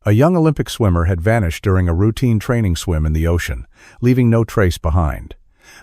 A young Olympic swimmer had vanished during a routine training swim in the ocean, leaving no trace behind.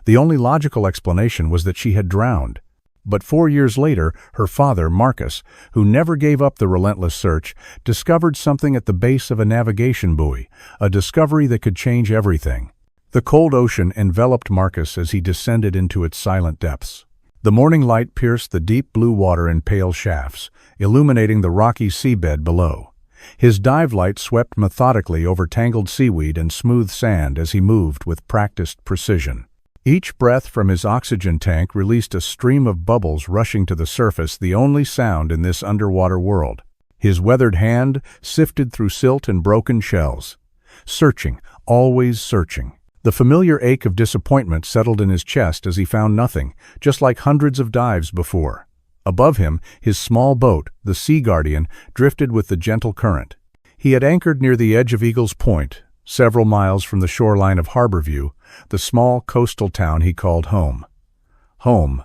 The only logical explanation was that she had drowned. But 4 years later, her father, Marcus, who never gave up the relentless search, discovered something at the base of a navigation buoy, a discovery that could change everything. The cold ocean enveloped Marcus as he descended into its silent depths. The morning light pierced the deep blue water in pale shafts, illuminating the rocky seabed below. His dive light swept methodically over tangled seaweed and smooth sand as he moved with practiced precision. Each breath from his oxygen tank released a stream of bubbles rushing to the surface, the only sound in this underwater world. His weathered hand sifted through silt and broken shells. Searching, always searching. The familiar ache of disappointment settled in his chest as he found nothing, just like hundreds of dives before. Above him, his small boat, the Sea Guardian, drifted with the gentle current. He had anchored near the edge of Eagle's Point, several miles from the shoreline of Harborview, the small coastal town he called home. Home,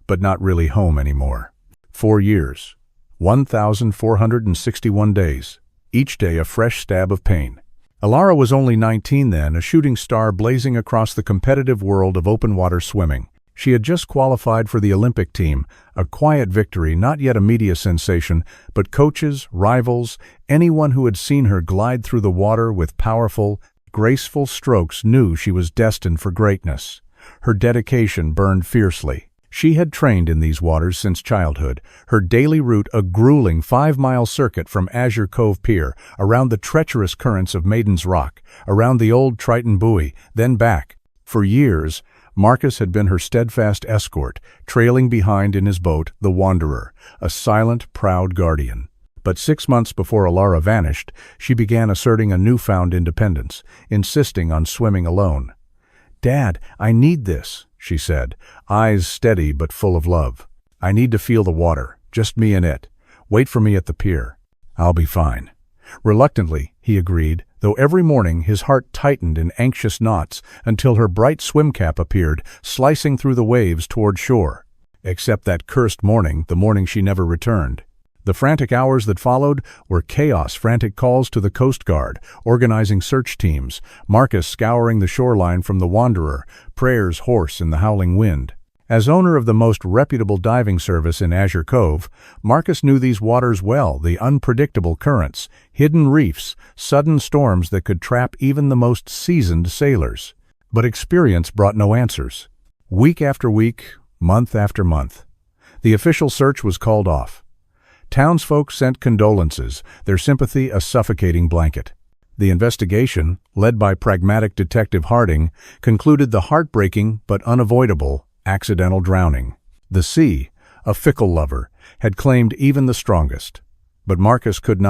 but not really home anymore. 4 years, 1,461 days, each day a fresh stab of pain. Alara was only 19 then, a shooting star blazing across the competitive world of open-water swimming. She had just qualified for the Olympic team, a quiet victory, not yet a media sensation, but coaches, rivals, anyone who had seen her glide through the water with powerful, graceful strokes knew she was destined for greatness. Her dedication burned fiercely. She had trained in these waters since childhood, her daily route a grueling 5-mile circuit from Azure Cove Pier, around the treacherous currents of Maiden's Rock, around the old Triton buoy, then back. For years, Marcus had been her steadfast escort, trailing behind in his boat, the Wanderer, a silent, proud guardian. But 6 months before Alara vanished, she began asserting a newfound independence, insisting on swimming alone. "Dad, I need this," she said, eyes steady but full of love. "I need to feel the water, just me and it. Wait for me at the pier. I'll be fine." Reluctantly, he agreed, though every morning his heart tightened in anxious knots until her bright swim cap appeared, slicing through the waves toward shore. Except that cursed morning, the morning she never returned. The frantic hours that followed were chaos, frantic calls to the Coast Guard, organizing search teams, Marcus scouring the shoreline from the Wanderer, prayers hoarse in the howling wind. As owner of the most reputable diving service in Azure Cove, Marcus knew these waters well, the unpredictable currents, hidden reefs, sudden storms that could trap even the most seasoned sailors. But experience brought no answers. Week after week, month after month, the official search was called off. Townsfolk sent condolences, their sympathy a suffocating blanket. The investigation, led by pragmatic Detective Harding, concluded the heartbreaking but unavoidable accidental drowning. The sea, a fickle lover, had claimed even the strongest. But Marcus would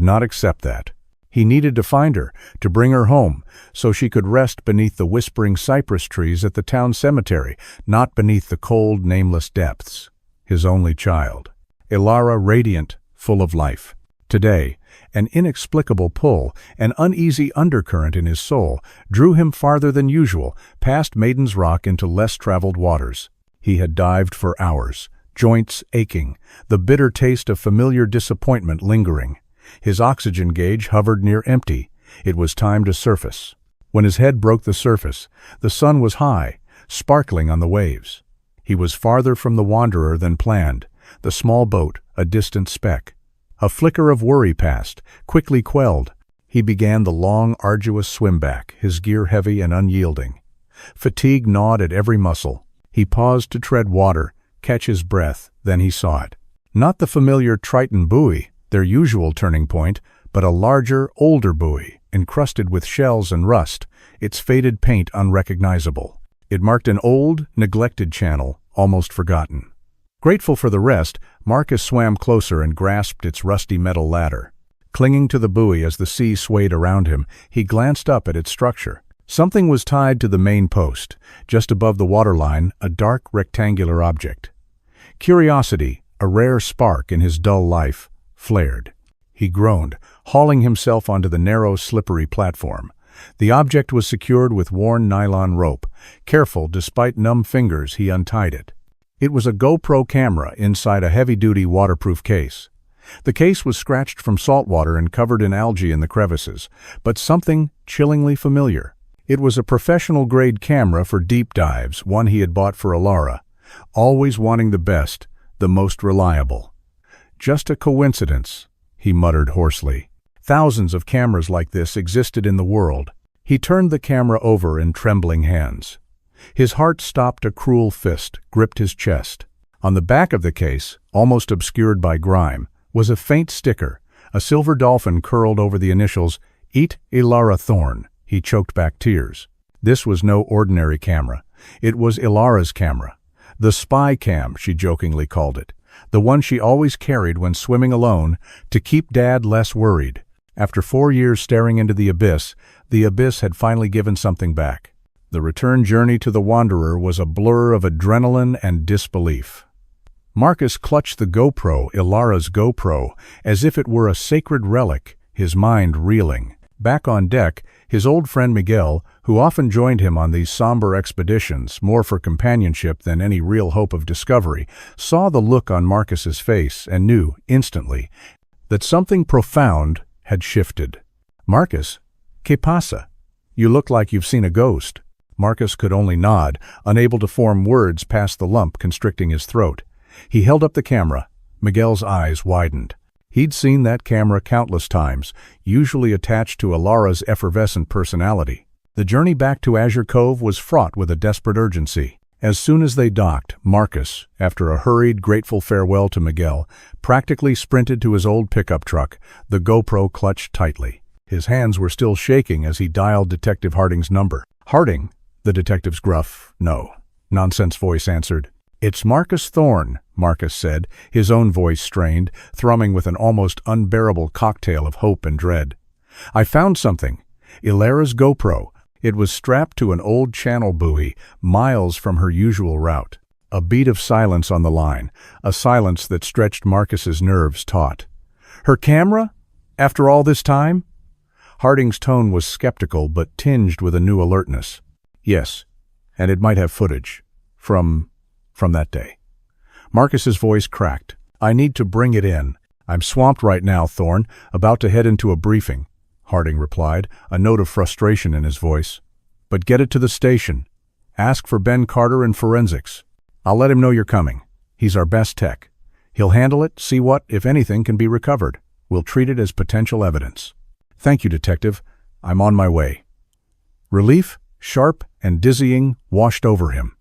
not accept that. He needed to find her, to bring her home, so she could rest beneath the whispering cypress trees at the town cemetery, not beneath the cold, nameless depths. His only child. Alara radiant, full of life. Today, an inexplicable pull, an uneasy undercurrent in his soul, drew him farther than usual, past Maiden's Rock into less traveled waters. He had dived for hours, joints aching, the bitter taste of familiar disappointment lingering. His oxygen gauge hovered near empty. It was time to surface. When his head broke the surface, the sun was high, sparkling on the waves. He was farther from the Wanderer than planned, the small boat a distant speck. A flicker of worry passed, quickly quelled. He began the long, arduous swim back, his gear heavy and unyielding. Fatigue gnawed at every muscle. He paused to tread water, catch his breath, then he saw it. Not the familiar Triton buoy, their usual turning point, but a larger, older buoy, encrusted with shells and rust, its faded paint unrecognizable. It marked an old, neglected channel, almost forgotten. Grateful for the rest, Marcus swam closer and grasped its rusty metal ladder. Clinging to the buoy as the sea swayed around him, he glanced up at its structure. Something was tied to the main post. Just above the waterline, a dark rectangular object. Curiosity, a rare spark in his dull life, flared. He groaned, hauling himself onto the narrow, slippery platform. The object was secured with worn nylon rope. Careful, despite numb fingers, he untied it. It was a GoPro camera inside a heavy-duty waterproof case. The case was scratched from salt water and covered in algae in the crevices, but something chillingly familiar. It was a professional-grade camera for deep dives, one he had bought for Alara, always wanting the best, the most reliable. Just a coincidence, he muttered hoarsely. Thousands of cameras like this existed in the world. He turned the camera over in trembling hands. His heart stopped, a cruel fist gripped his chest. On the back of the case, almost obscured by grime, was a faint sticker, a silver dolphin curled over the initials, "Eat Ilara Thorn." He choked back tears. This was no ordinary camera. It was Ilara's camera. The spy cam, she jokingly called it. The one she always carried when swimming alone, to keep Dad less worried. After 4 years staring into the abyss had finally given something back. The return journey to the Wanderer was a blur of adrenaline and disbelief. Marcus clutched the GoPro, Ilara's GoPro, as if it were a sacred relic, his mind reeling. Back on deck, his old friend Miguel, who often joined him on these somber expeditions, more for companionship than any real hope of discovery, saw the look on Marcus's face and knew, instantly, that something profound had shifted. "Marcus, ¿qué pasa? You look like you've seen a ghost." Marcus could only nod, unable to form words past the lump constricting his throat. He held up the camera. Miguel's eyes widened. He'd seen that camera countless times, usually attached to Ilara's effervescent personality. The journey back to Azure Cove was fraught with a desperate urgency. As soon as they docked, Marcus, after a hurried, grateful farewell to Miguel, practically sprinted to his old pickup truck, the GoPro clutched tightly. His hands were still shaking as he dialed Detective Harding's number. "Harding?" The detective's gruff, no-nonsense voice answered. "It's Marcus Thorne," Marcus said, his own voice strained, thrumming with an almost unbearable cocktail of hope and dread. "I found something. Ilara's GoPro. It was strapped to an old channel buoy, miles from her usual route." A beat of silence on the line, a silence that stretched Marcus's nerves taut. "Her camera? After all this time?" Harding's tone was skeptical but tinged with a new alertness. "Yes, and it might have footage. From that day." Marcus's voice cracked. "I need to bring it in. I'm swamped right now, Thorne, about to head into a briefing," Harding replied, a note of frustration in his voice. "But get it to the station. Ask for Ben Carter in forensics. I'll let him know you're coming. He's our best tech. He'll handle it, see what, if anything, can be recovered. We'll treat it as potential evidence." "Thank you, Detective. I'm on my way." Relief, sharp and dizzying, washed over him.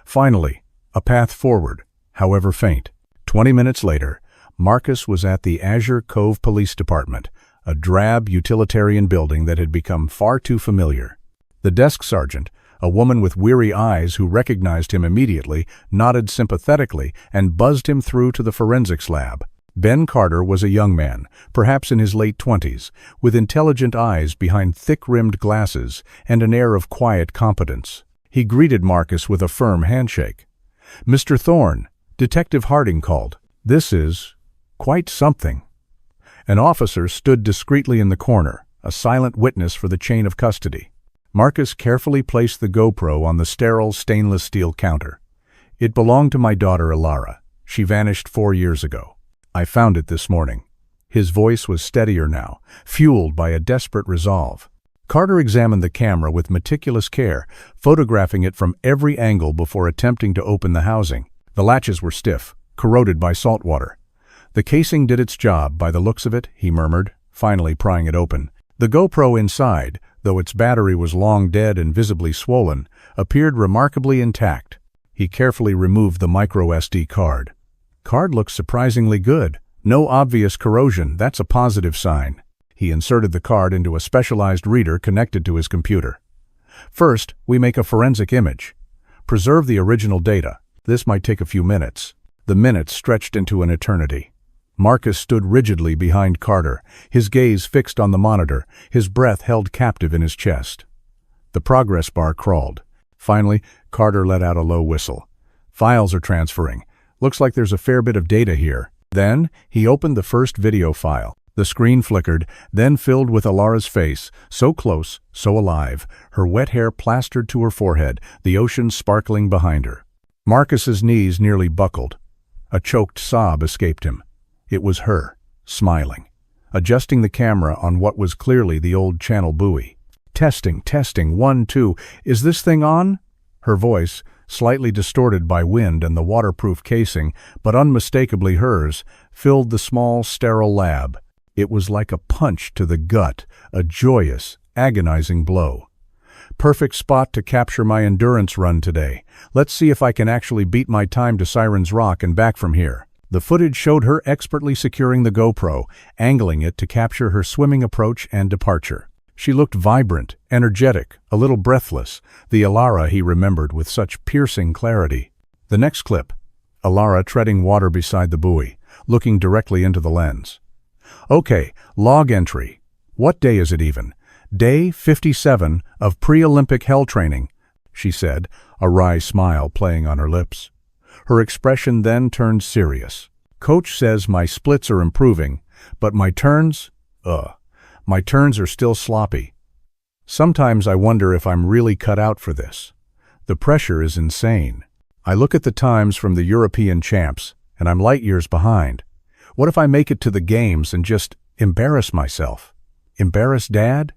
Finally, a path forward, however faint. 20 minutes later, Marcus was at the Azure Cove Police Department, a drab utilitarian building that had become far too familiar. The desk sergeant, a woman with weary eyes who recognized him immediately, nodded sympathetically and buzzed him through to the forensics lab. Ben Carter was a young man, perhaps in his late 20s, with intelligent eyes behind thick-rimmed glasses and an air of quiet competence. He greeted Marcus with a firm handshake. "Mr. Thorne," Detective Harding called. "This is quite something." An officer stood discreetly in the corner, a silent witness for the chain of custody. Marcus carefully placed the GoPro on the sterile stainless steel counter. "It belonged to my daughter Ilara. She vanished 4 years ago. I found it this morning." His voice was steadier now, fueled by a desperate resolve. Carter examined the camera with meticulous care, photographing it from every angle before attempting to open the housing. The latches were stiff, corroded by salt water. "The casing did its job, by the looks of it," he murmured, finally prying it open. The GoPro inside, though its battery was long dead and visibly swollen, appeared remarkably intact. He carefully removed the micro SD card. "Card looks surprisingly good. No obvious corrosion, that's a positive sign." He inserted the card into a specialized reader connected to his computer. "First, we make a forensic image. Preserve the original data. This might take a few minutes." The minutes stretched into an eternity. Marcus stood rigidly behind Carter, his gaze fixed on the monitor, his breath held captive in his chest. The progress bar crawled. Finally, Carter let out a low whistle. "Files are transferring. Looks like there's a fair bit of data here." Then, he opened the first video file. The screen flickered, then filled with Ilara's face, so close, so alive, her wet hair plastered to her forehead, the ocean sparkling behind her. Marcus's knees nearly buckled. A choked sob escaped him. It was her. smiling, adjusting the camera on what was clearly the old channel buoy. Testing, testing, 1, 2, is this thing on? Her voice, slightly distorted by wind and the waterproof casing, but unmistakably hers, filled the small, sterile lab. It was like a punch to the gut, a joyous, agonizing blow. Perfect spot to capture my endurance run today. Let's see if I can actually beat my time to Siren's Rock and back from here. The footage showed her expertly securing the GoPro, angling it to capture her swimming approach and departure. She looked vibrant, energetic, a little breathless, the Alara he remembered with such piercing clarity. The next clip, Alara treading water beside the buoy, looking directly into the lens. Okay, log entry. What day is it even? Day 57 of pre-Olympic hell training, she said, a wry smile playing on her lips. Her expression then turned serious. Coach says my splits are improving, but my turns are still sloppy. Sometimes I wonder if I'm really cut out for this. The pressure is insane. I look at the times from the European champs, and I'm light years behind. What if I make it to the games and just embarrass myself? Embarrass Dad?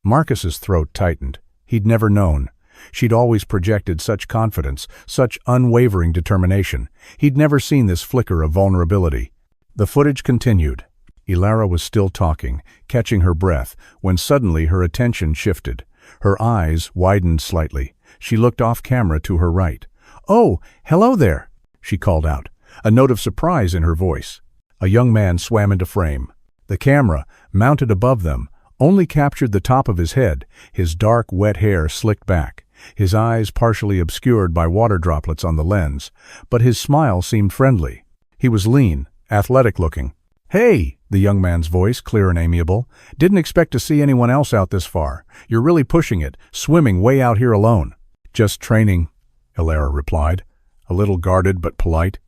Marcus's throat tightened. He'd never known. She'd always projected such confidence, such unwavering determination. He'd never seen this flicker of vulnerability. The footage continued. Alara was still talking, catching her breath, when suddenly her attention shifted. Her eyes widened slightly. She looked off camera to her right. "Oh, hello there," she called out, a note of surprise in her voice. A young man swam into frame. The camera, mounted above them, only captured the top of his head, his dark, wet hair slicked back, his eyes partially obscured by water droplets on the lens, but his smile seemed friendly. He was lean, athletic-looking. "Hey," the young man's voice, clear and amiable. "Didn't expect to see anyone else out this far. You're really pushing it, swimming way out here alone." "Just training," Alara replied, a little guarded but polite.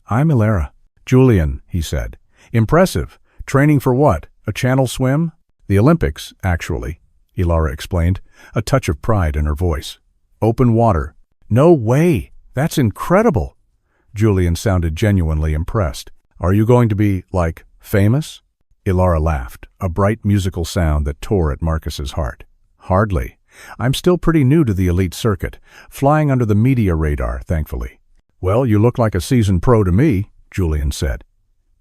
"I'm Alara." "Julian," he said. "Impressive. Training for what? A channel swim?" "The Olympics, actually," Alara explained, a touch of pride in her voice. "Open water." "No way! That's incredible!" Julian sounded genuinely impressed. "Are you going to be, like, famous?" Alara laughed, a bright musical sound that tore at Marcus's heart. "Hardly. I'm still pretty new to the elite circuit, flying under the media radar, thankfully." "Well, you look like a seasoned pro to me," Julian said.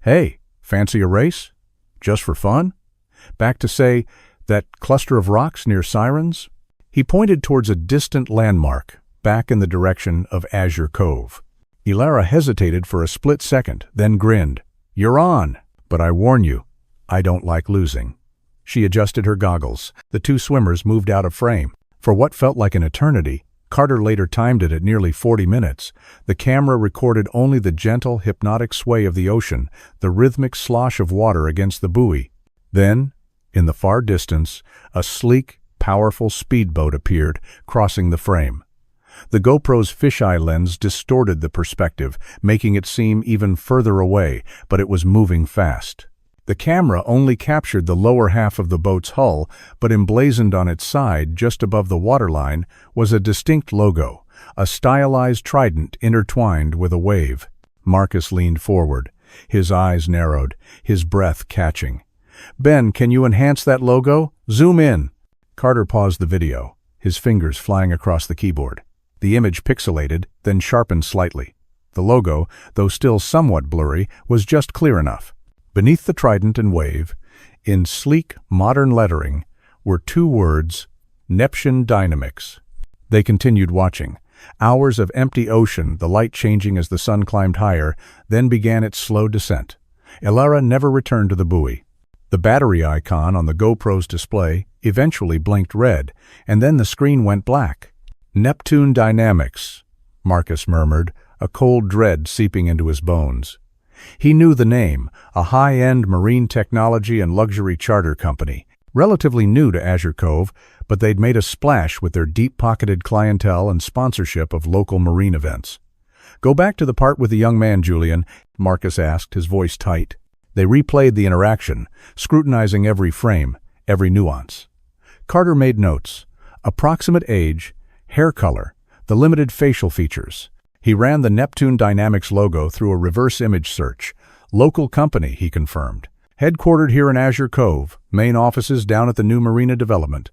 "Hey, fancy a race? Just for fun? Back to, say, that cluster of rocks near Sirens?" He pointed towards a distant landmark, back in the direction of Azure Cove. Alara hesitated for a split second, then grinned. "You're on, but I warn you, I don't like losing." She adjusted her goggles. The two swimmers moved out of frame. For what felt like an eternity, Carter later timed it at nearly 40 minutes. The camera recorded only the gentle, hypnotic sway of the ocean, the rhythmic slosh of water against the buoy. Then, in the far distance, a sleek, powerful speedboat appeared, crossing the frame. The GoPro's fisheye lens distorted the perspective, making it seem even further away, but it was moving fast. The camera only captured the lower half of the boat's hull, but emblazoned on its side, just above the waterline, was a distinct logo, a stylized trident intertwined with a wave. Marcus leaned forward, his eyes narrowed, his breath catching. "Ben, can you enhance that logo? Zoom in." Carter paused the video, his fingers flying across the keyboard. The image pixelated, then sharpened slightly. The logo, though still somewhat blurry, was just clear enough. Beneath the trident and wave, in sleek, modern lettering, were two words, Neptune Dynamics. They continued watching. Hours of empty ocean, the light changing as the sun climbed higher, then began its slow descent. Alara never returned to the buoy. The battery icon on the GoPro's display eventually blinked red, and then the screen went black. "Neptune Dynamics," Marcus murmured, a cold dread seeping into his bones. He knew the name, a high-end marine technology and luxury charter company, relatively new to Azure Cove, but they'd made a splash with their deep-pocketed clientele and sponsorship of local marine events. "Go back to the part with the young man, Julian," Marcus asked, his voice tight. They replayed the interaction, scrutinizing every frame, every nuance. Carter made notes. Approximate age, hair color, the limited facial features. He ran the Neptune Dynamics logo through a reverse image search. Local company, he confirmed. Headquartered here in Azure Cove, main offices down at the new marina development.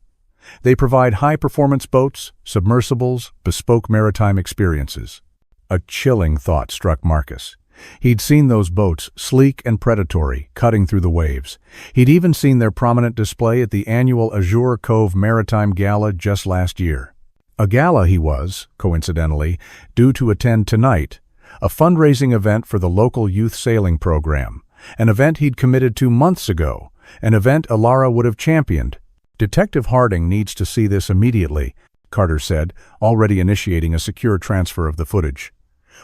They provide high-performance boats, submersibles, bespoke maritime experiences. A chilling thought struck Marcus. He'd seen those boats, sleek and predatory, cutting through the waves. He'd even seen their prominent display at the annual Azure Cove Maritime Gala just last year. A gala he was, coincidentally, due to attend tonight, a fundraising event for the local youth sailing program, an event he'd committed to months ago, an event Alara would have championed. Detective Harding needs to see this immediately, Carter said, already initiating a secure transfer of the footage.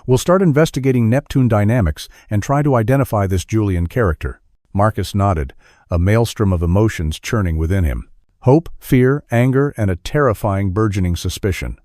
We'll start investigating Neptune dynamics and try to identify this Julian character. Marcus nodded, a maelstrom of emotions churning within him. Hope, fear, anger, and a terrifying burgeoning suspicion.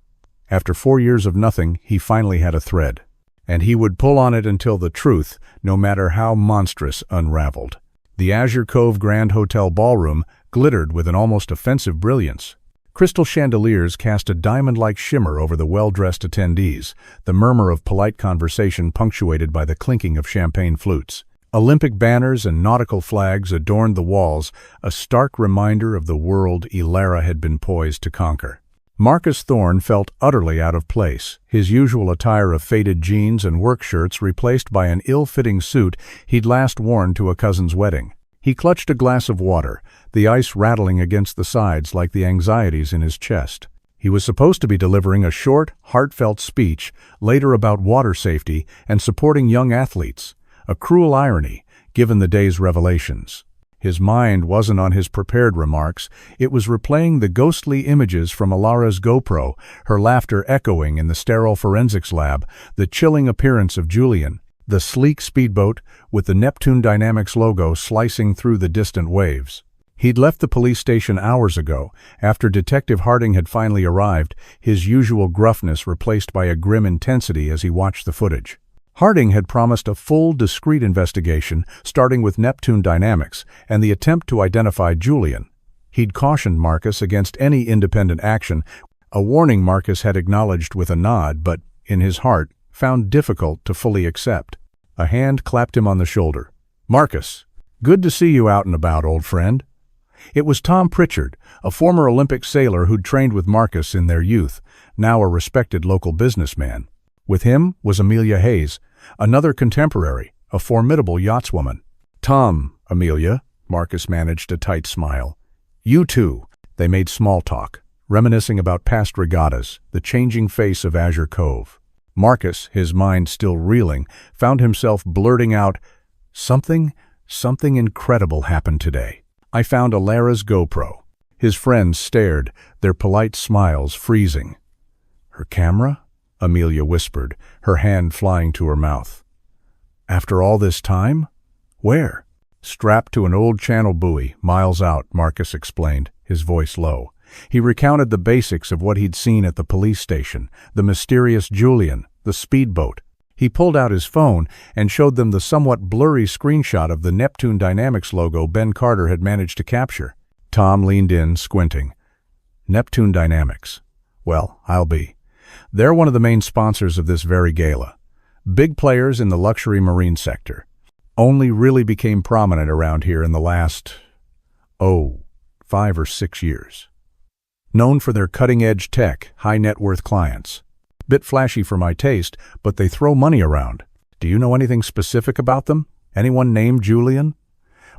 After 4 years of nothing, he finally had a thread. And he would pull on it until the truth, no matter how monstrous, unraveled. The Azure Cove Grand Hotel ballroom glittered with an almost offensive brilliance. Crystal chandeliers cast a diamond-like shimmer over the well-dressed attendees, the murmur of polite conversation punctuated by the clinking of champagne flutes. Olympic banners and nautical flags adorned the walls, a stark reminder of the world Alara had been poised to conquer. Marcus Thorne felt utterly out of place, his usual attire of faded jeans and work shirts replaced by an ill-fitting suit he'd last worn to a cousin's wedding. He clutched a glass of water, the ice rattling against the sides like the anxieties in his chest. He was supposed to be delivering a short, heartfelt speech, later about water safety and supporting young athletes. A cruel irony, given the day's revelations. His mind wasn't on his prepared remarks, it was replaying the ghostly images from Alara's GoPro, her laughter echoing in the sterile forensics lab, the chilling appearance of Julian, the sleek speedboat with the Neptune Dynamics logo slicing through the distant waves. He'd left the police station hours ago, after Detective Harding had finally arrived, his usual gruffness replaced by a grim intensity as he watched the footage. Harding had promised a full, discreet investigation, starting with Neptune Dynamics and the attempt to identify Julian. He'd cautioned Marcus against any independent action, a warning Marcus had acknowledged with a nod but, in his heart, found difficult to fully accept. A hand clapped him on the shoulder. "Marcus, good to see you out and about, old friend." It was Tom Pritchard, a former Olympic sailor who'd trained with Marcus in their youth, now a respected local businessman. With him was Amelia Hayes, another contemporary, a formidable yachtswoman. "Tom, Amelia," Marcus managed a tight smile. "You too." They made small talk, reminiscing about past regattas, the changing face of Azure Cove. Marcus, his mind still reeling, found himself blurting out, Something incredible happened today. I found Alara's GoPro." His friends stared, their polite smiles freezing. "Her camera?" Amelia whispered, her hand flying to her mouth. "After all this time? Where?" "Strapped to an old channel buoy, miles out," Marcus explained, his voice low. He recounted the basics of what he'd seen at the police station, the mysterious Julian, the speedboat. He pulled out his phone and showed them the somewhat blurry screenshot of the Neptune Dynamics logo Ben Carter had managed to capture. Tom leaned in, squinting. "Neptune Dynamics. Well, I'll be. They're one of the main sponsors of this very gala. Big players in the luxury marine sector. Only really became prominent around here in the last, 5 or 6 years. Known for their cutting-edge tech, high-net-worth clients. Bit flashy for my taste, but they throw money around. Do you know anything specific about them? Anyone named Julian?"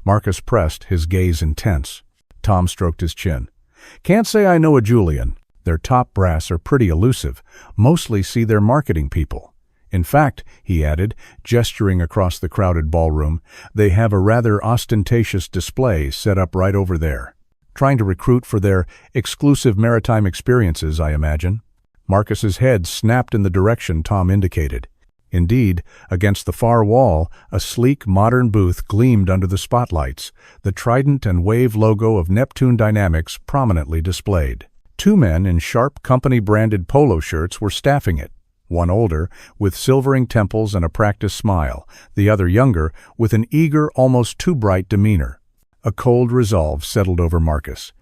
Marcus pressed, his gaze intense. Tom stroked his chin. "Can't say I know a Julian. Their top brass are pretty elusive, mostly see their marketing people. In fact," he added, gesturing across the crowded ballroom, "they have a rather ostentatious display set up right over there. Trying to recruit for their exclusive maritime experiences, I imagine." Marcus's head snapped in the direction Tom indicated. Indeed, against the far wall, a sleek, modern booth gleamed under the spotlights, the trident and wave logo of Neptune Dynamics prominently displayed. 2 men in sharp company-branded polo shirts were staffing it, one older, with silvering temples and a practiced smile, the other younger, with an eager, almost too bright demeanor. A cold resolve settled over Marcus.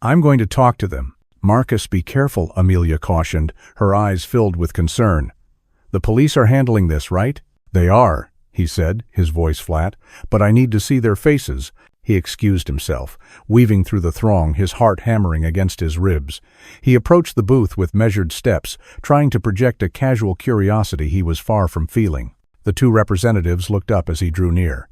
"I'm going to talk to them." "Marcus, be careful," Amelia cautioned, her eyes filled with concern. "The police are handling this, right?" "They are," he said, his voice flat, "but I need to see their faces." He excused himself, weaving through the throng, his heart hammering against his ribs. He approached the booth with measured steps, trying to project a casual curiosity he was far from feeling. The two representatives looked up as he drew near.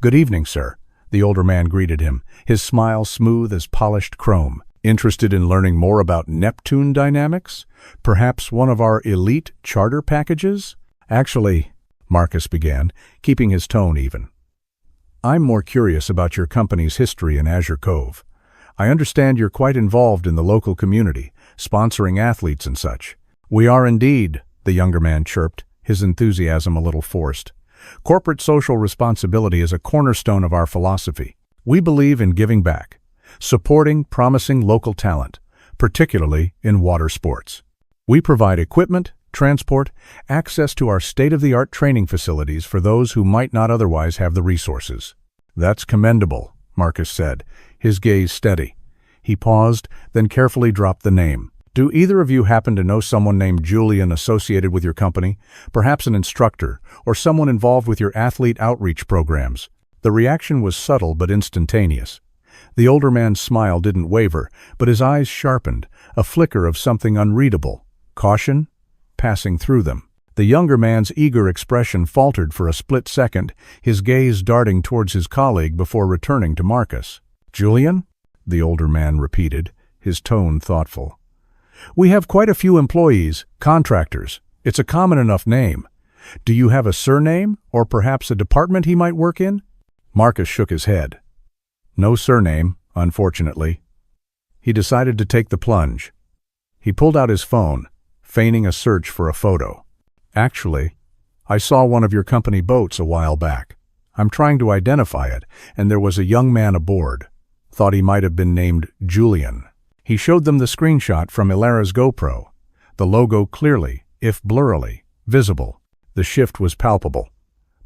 "Good evening, sir," the older man greeted him, his smile smooth as polished chrome. "Interested in learning more about Neptune dynamics? Perhaps one of our elite charter packages?" "Actually," Marcus began, keeping his tone even, "I'm more curious about your company's history in Azure Cove. I understand you're quite involved in the local community, sponsoring athletes and such." "We are indeed," the younger man chirped, his enthusiasm a little forced. "Corporate social responsibility is a cornerstone of our philosophy. We believe in giving back, supporting promising local talent, particularly in water sports. We provide equipment, transport, access to our state-of-the-art training facilities for those who might not otherwise have the resources." "That's commendable," Marcus said, his gaze steady. He paused, then carefully dropped the name. "Do either of you happen to know someone named Julian associated with your company? Perhaps an instructor, or someone involved with your athlete outreach programs?" The reaction was subtle but instantaneous. The older man's smile didn't waver, but his eyes sharpened, a flicker of something unreadable. Caution passing through them. The younger man's eager expression faltered for a split second, his gaze darting towards his colleague before returning to Marcus. "Julian?" the older man repeated, his tone thoughtful. "We have quite a few employees, contractors. It's a common enough name. Do you have a surname, or perhaps a department he might work in?" Marcus shook his head. "No surname, unfortunately." He decided to take the plunge. He pulled out his phone, feigning a search for a photo. "Actually, I saw one of your company boats a while back. I'm trying to identify it, and there was a young man aboard. Thought he might have been named Julian." He showed them the screenshot from Ilara's GoPro, the logo clearly, if blurrily, visible. The shift was palpable.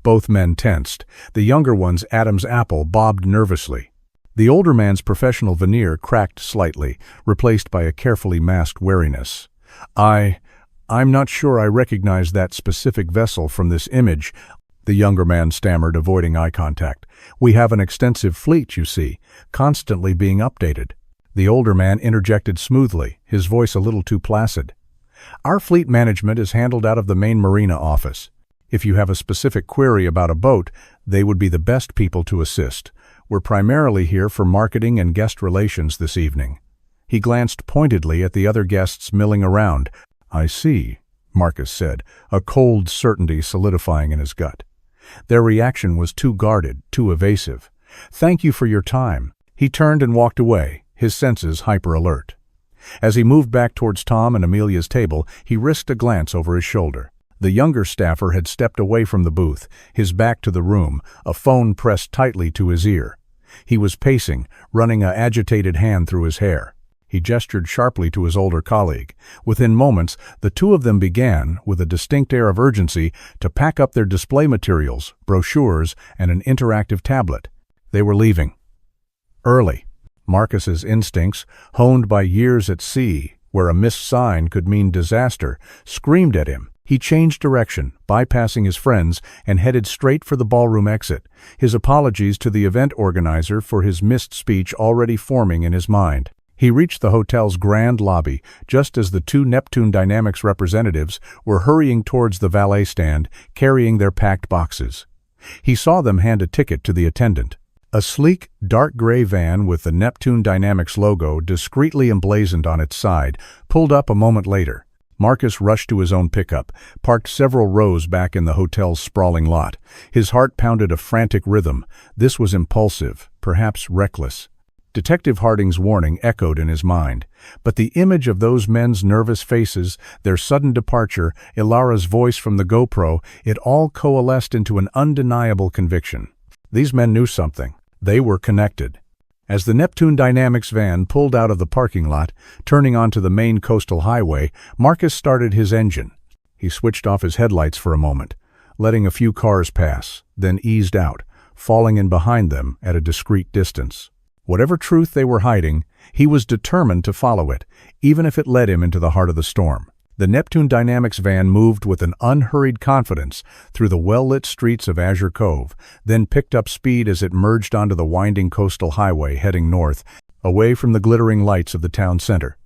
Both men tensed. The younger one's Adam's apple bobbed nervously. The older man's professional veneer cracked slightly, replaced by a carefully masked wariness. I'm not sure I recognize that specific vessel from this image," the younger man stammered, avoiding eye contact. "We have an extensive fleet, you see, constantly being updated." The older man interjected smoothly, his voice a little too placid. "Our fleet management is handled out of the main marina office. If you have a specific query about a boat, they would be the best people to assist. We're primarily here for marketing and guest relations this evening." He glanced pointedly at the other guests milling around. "I see," Marcus said, a cold certainty solidifying in his gut. Their reaction was too guarded, too evasive. "Thank you for your time." He turned and walked away, his senses hyper-alert. As he moved back towards Tom and Amelia's table, he risked a glance over his shoulder. The younger staffer had stepped away from the booth, his back to the room, a phone pressed tightly to his ear. He was pacing, running an agitated hand through his hair. He gestured sharply to his older colleague. Within moments, the two of them began, with a distinct air of urgency, to pack up their display materials, brochures, and an interactive tablet. They were leaving. Early. Marcus's instincts, honed by years at sea, where a missed sign could mean disaster, screamed at him. He changed direction, bypassing his friends, and headed straight for the ballroom exit, his apologies to the event organizer for his missed speech already forming in his mind. He reached the hotel's grand lobby just as the two Neptune Dynamics representatives were hurrying towards the valet stand, carrying their packed boxes. He saw them hand a ticket to the attendant. A sleek, dark gray van with the Neptune Dynamics logo discreetly emblazoned on its side pulled up a moment later. Marcus rushed to his own pickup, parked several rows back in the hotel's sprawling lot. His heart pounded a frantic rhythm. This was impulsive, perhaps reckless. Detective Harding's warning echoed in his mind, but the image of those men's nervous faces, their sudden departure, Ilara's voice from the GoPro, it all coalesced into an undeniable conviction. These men knew something. They were connected. As the Neptune Dynamics van pulled out of the parking lot, turning onto the main coastal highway, Marcus started his engine. He switched off his headlights for a moment, letting a few cars pass, then eased out, falling in behind them at a discreet distance. Whatever truth they were hiding, he was determined to follow it, even if it led him into the heart of the storm. The Neptune Dynamics van moved with an unhurried confidence through the well-lit streets of Azure Cove, then picked up speed as it merged onto the winding coastal highway heading north, away from the glittering lights of the town center.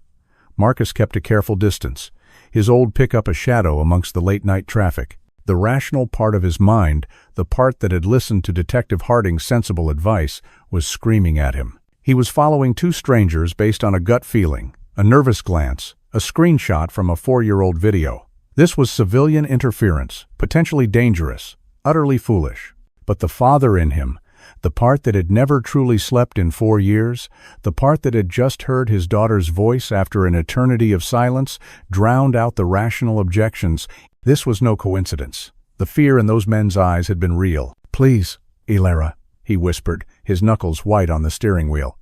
Marcus kept a careful distance, his old pickup a shadow amongst the late-night traffic. The rational part of his mind, the part that had listened to Detective Harding's sensible advice, was screaming at him. He was following two strangers based on a gut feeling, a nervous glance, a screenshot from a 4-year-old video. This was civilian interference, potentially dangerous, utterly foolish. But the father in him, the part that had never truly slept in 4 years, the part that had just heard his daughter's voice after an eternity of silence, drowned out the rational objections. This was no coincidence. The fear in those men's eyes had been real. "Please, Elara," he whispered, his knuckles white on the steering wheel.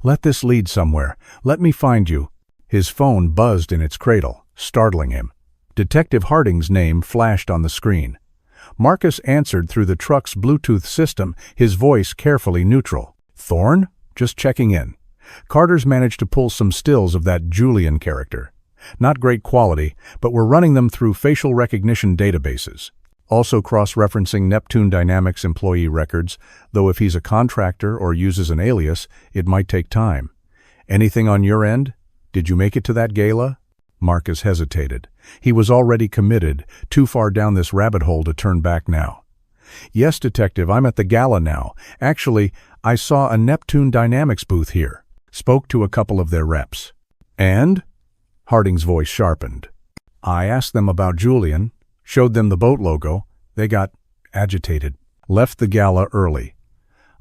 "Let this lead somewhere. Let me find you." His phone buzzed in its cradle, startling him. Detective Harding's name flashed on the screen. Marcus answered through the truck's Bluetooth system, his voice carefully neutral. "Thorne? Just checking in." Carter's managed to pull some stills of that Julian character. Not great quality, but we're running them through facial recognition databases. Also cross-referencing Neptune Dynamics employee records, though if he's a contractor or uses an alias, it might take time. "Anything on your end? Did you make it to that gala?" Marcus hesitated. He was already committed, too far down this rabbit hole to turn back now. "Yes, Detective, I'm at the gala now. Actually, I saw a Neptune Dynamics booth here. Spoke to a couple of their reps." "And?" Harding's voice sharpened. "I asked them about Julian, showed them the boat logo. They got agitated. Left the gala early.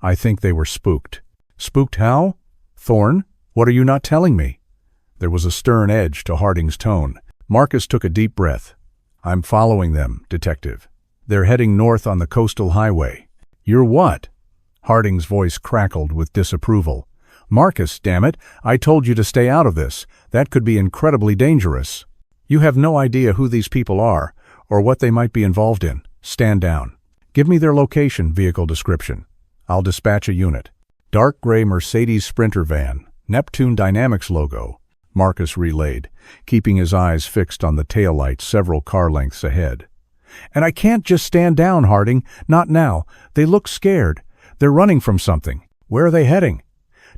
I think they were spooked." "Spooked how? Thorne, what are you not telling me?" There was a stern edge to Harding's tone. Marcus took a deep breath. "I'm following them, Detective. They're heading north on the coastal highway." "You're what?" Harding's voice crackled with disapproval. "Marcus, damn it, I told you to stay out of this. That could be incredibly dangerous. You have no idea who these people are, or what they might be involved in. Stand down. Give me their location, vehicle description. I'll dispatch a unit." "Dark gray Mercedes Sprinter van, Neptune Dynamics logo," Marcus relayed, keeping his eyes fixed on the taillights several car lengths ahead. "And I can't just stand down, Harding. Not now. They look scared. They're running from something. Where are they heading?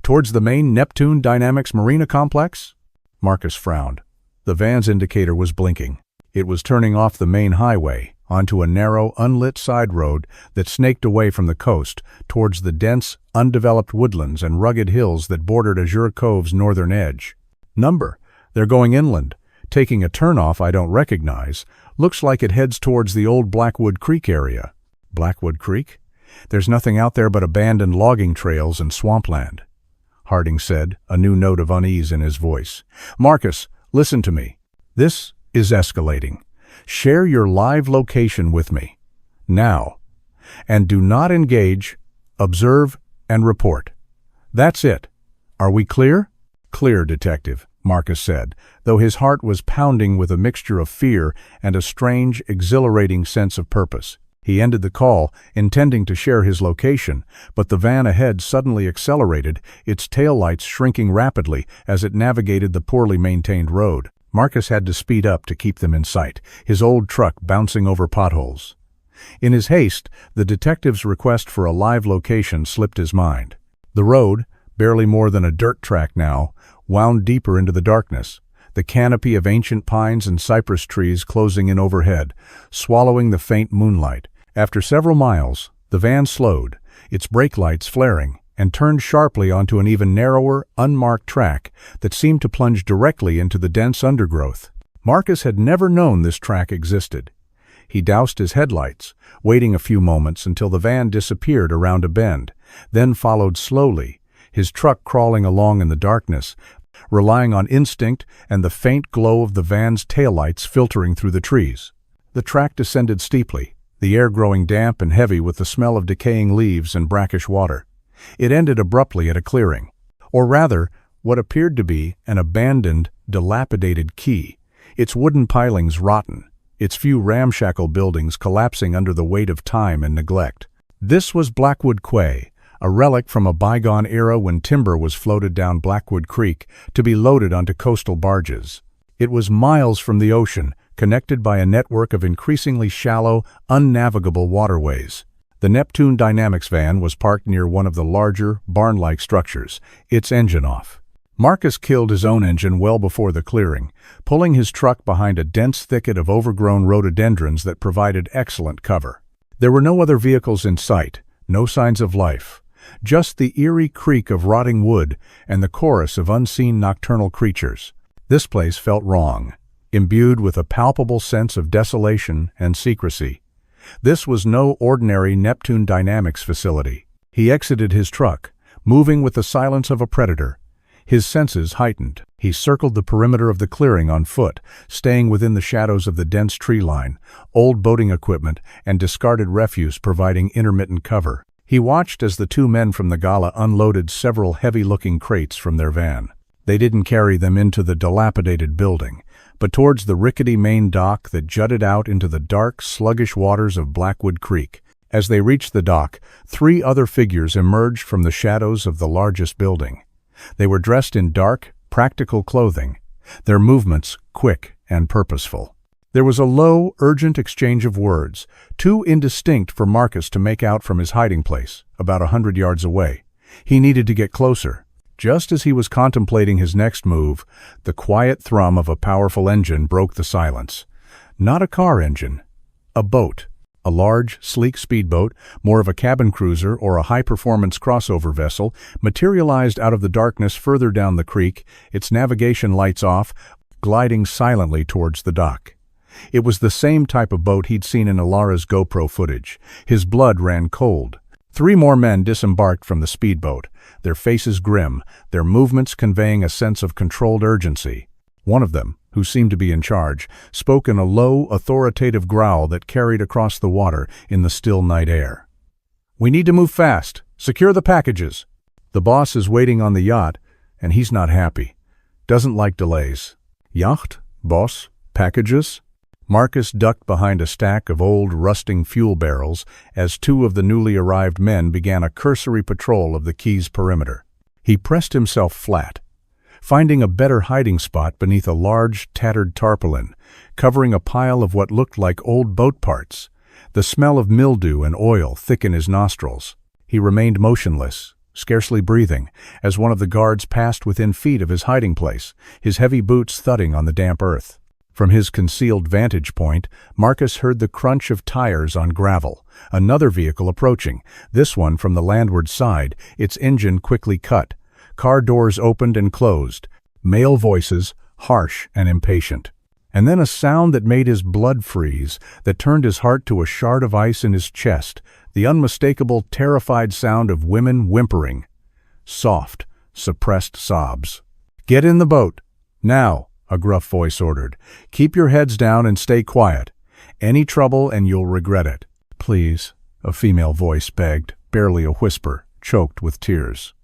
Towards the main Neptune Dynamics Marina complex?" Marcus frowned. The van's indicator was blinking. It was turning off the main highway onto a narrow, unlit side road that snaked away from the coast towards the dense, undeveloped woodlands and rugged hills that bordered Azure Cove's northern edge. They're going inland, taking a turnoff I don't recognize. Looks like it heads towards the old Blackwood Creek area." "Blackwood Creek? There's nothing out there but abandoned logging trails and swampland," Harding said, a new note of unease in his voice. "Marcus, listen to me. This is escalating. Share your live location with me. Now. And do not engage, observe, and report. That's it. Are we clear?" "Clear, Detective," Marcus said, though his heart was pounding with a mixture of fear and a strange, exhilarating sense of purpose. He ended the call, intending to share his location, but the van ahead suddenly accelerated, its taillights shrinking rapidly as it navigated the poorly maintained road. Marcus had to speed up to keep them in sight, his old truck bouncing over potholes. In his haste, the detective's request for a live location slipped his mind. The road, barely more than a dirt track now, wound deeper into the darkness, the canopy of ancient pines and cypress trees closing in overhead, swallowing the faint moonlight. After several miles, the van slowed, its brake lights flaring, and turned sharply onto an even narrower, unmarked track that seemed to plunge directly into the dense undergrowth. Marcus had never known this track existed. He doused his headlights, waiting a few moments until the van disappeared around a bend, then followed slowly, his truck crawling along in the darkness, relying on instinct and the faint glow of the van's taillights filtering through the trees. The track descended steeply, the air growing damp and heavy with the smell of decaying leaves and brackish water. It ended abruptly at a clearing, or rather, what appeared to be an abandoned, dilapidated quay, its wooden pilings rotten, its few ramshackle buildings collapsing under the weight of time and neglect. This was Blackwood Quay, a relic from a bygone era when timber was floated down Blackwood Creek to be loaded onto coastal barges. It was miles from the ocean, connected by a network of increasingly shallow, unnavigable waterways. The Neptune Dynamics van was parked near one of the larger, barn-like structures, its engine off. Marcus killed his own engine well before the clearing, pulling his truck behind a dense thicket of overgrown rhododendrons that provided excellent cover. There were no other vehicles in sight, no signs of life, just the eerie creak of rotting wood and the chorus of unseen nocturnal creatures. This place felt wrong, imbued with a palpable sense of desolation and secrecy. This was no ordinary Neptune Dynamics facility. He exited his truck, moving with the silence of a predator. His senses heightened. He circled the perimeter of the clearing on foot, staying within the shadows of the dense tree line, old boating equipment and discarded refuse providing intermittent cover. He watched as the two men from the gala unloaded several heavy-looking crates from their van. They didn't carry them into the dilapidated building, but towards the rickety main dock that jutted out into the dark, sluggish waters of Blackwood Creek. As they reached the dock, 3 other figures emerged from the shadows of the largest building. They were dressed in dark, practical clothing, their movements quick and purposeful. There was a low, urgent exchange of words, too indistinct for Marcus to make out from his hiding place, about 100 yards away. He needed to get closer. Just as he was contemplating his next move, the quiet thrum of a powerful engine broke the silence. Not a car engine, a boat. A large, sleek speedboat, more of a cabin cruiser or a high-performance crossover vessel, materialized out of the darkness further down the creek, its navigation lights off, gliding silently towards the dock. It was the same type of boat he'd seen in Ilara's GoPro footage. His blood ran cold. 3 more men disembarked from the speedboat, their faces grim, their movements conveying a sense of controlled urgency. One of them, who seemed to be in charge, spoke in a low, authoritative growl that carried across the water in the still night air. "We need to move fast. Secure the packages. The boss is waiting on the yacht, and he's not happy. Doesn't like delays." "Yacht? Boss? Packages?" Marcus ducked behind a stack of old, rusting fuel barrels as 2 of the newly arrived men began a cursory patrol of the quay's perimeter. He pressed himself flat, finding a better hiding spot beneath a large, tattered tarpaulin, covering a pile of what looked like old boat parts. The smell of mildew and oil thick in his nostrils. He remained motionless, scarcely breathing, as one of the guards passed within feet of his hiding place, his heavy boots thudding on the damp earth. From his concealed vantage point, Marcus heard the crunch of tires on gravel. Another vehicle approaching, this one from the landward side, its engine quickly cut. Car doors opened and closed, male voices, harsh and impatient. And then a sound that made his blood freeze, that turned his heart to a shard of ice in his chest, the unmistakable, terrified sound of women whimpering. Soft, suppressed sobs. "Get in the boat. Now," a gruff voice ordered. "Keep your heads down and stay quiet. Any trouble and you'll regret it." "Please," a female voice begged, barely a whisper, choked with tears.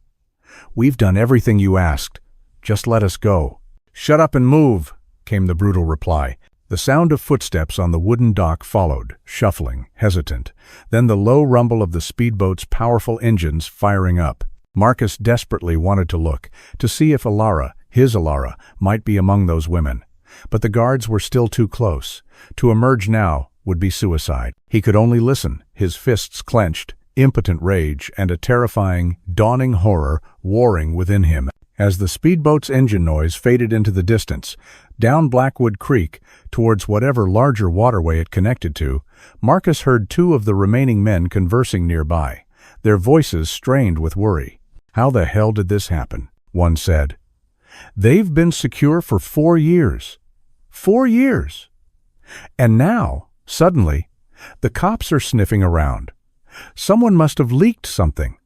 "We've done everything you asked. Just let us go." "Shut up and move," came the brutal reply. The sound of footsteps on the wooden dock followed, shuffling, hesitant. Then the low rumble of the speedboat's powerful engines firing up. Marcus desperately wanted to look, to see if Ilara, his Ilara, might be among those women. But the guards were still too close. To emerge now would be suicide. He could only listen, his fists clenched, impotent rage and a terrifying, dawning horror warring within him. As the speedboat's engine noise faded into the distance, down Blackwood Creek, towards whatever larger waterway it connected to, Marcus heard 2 of the remaining men conversing nearby, their voices strained with worry. "How the hell did this happen?" one said. "They've been secure for 4 years. 4 years! And now, suddenly, the cops are sniffing around. Someone must have leaked something.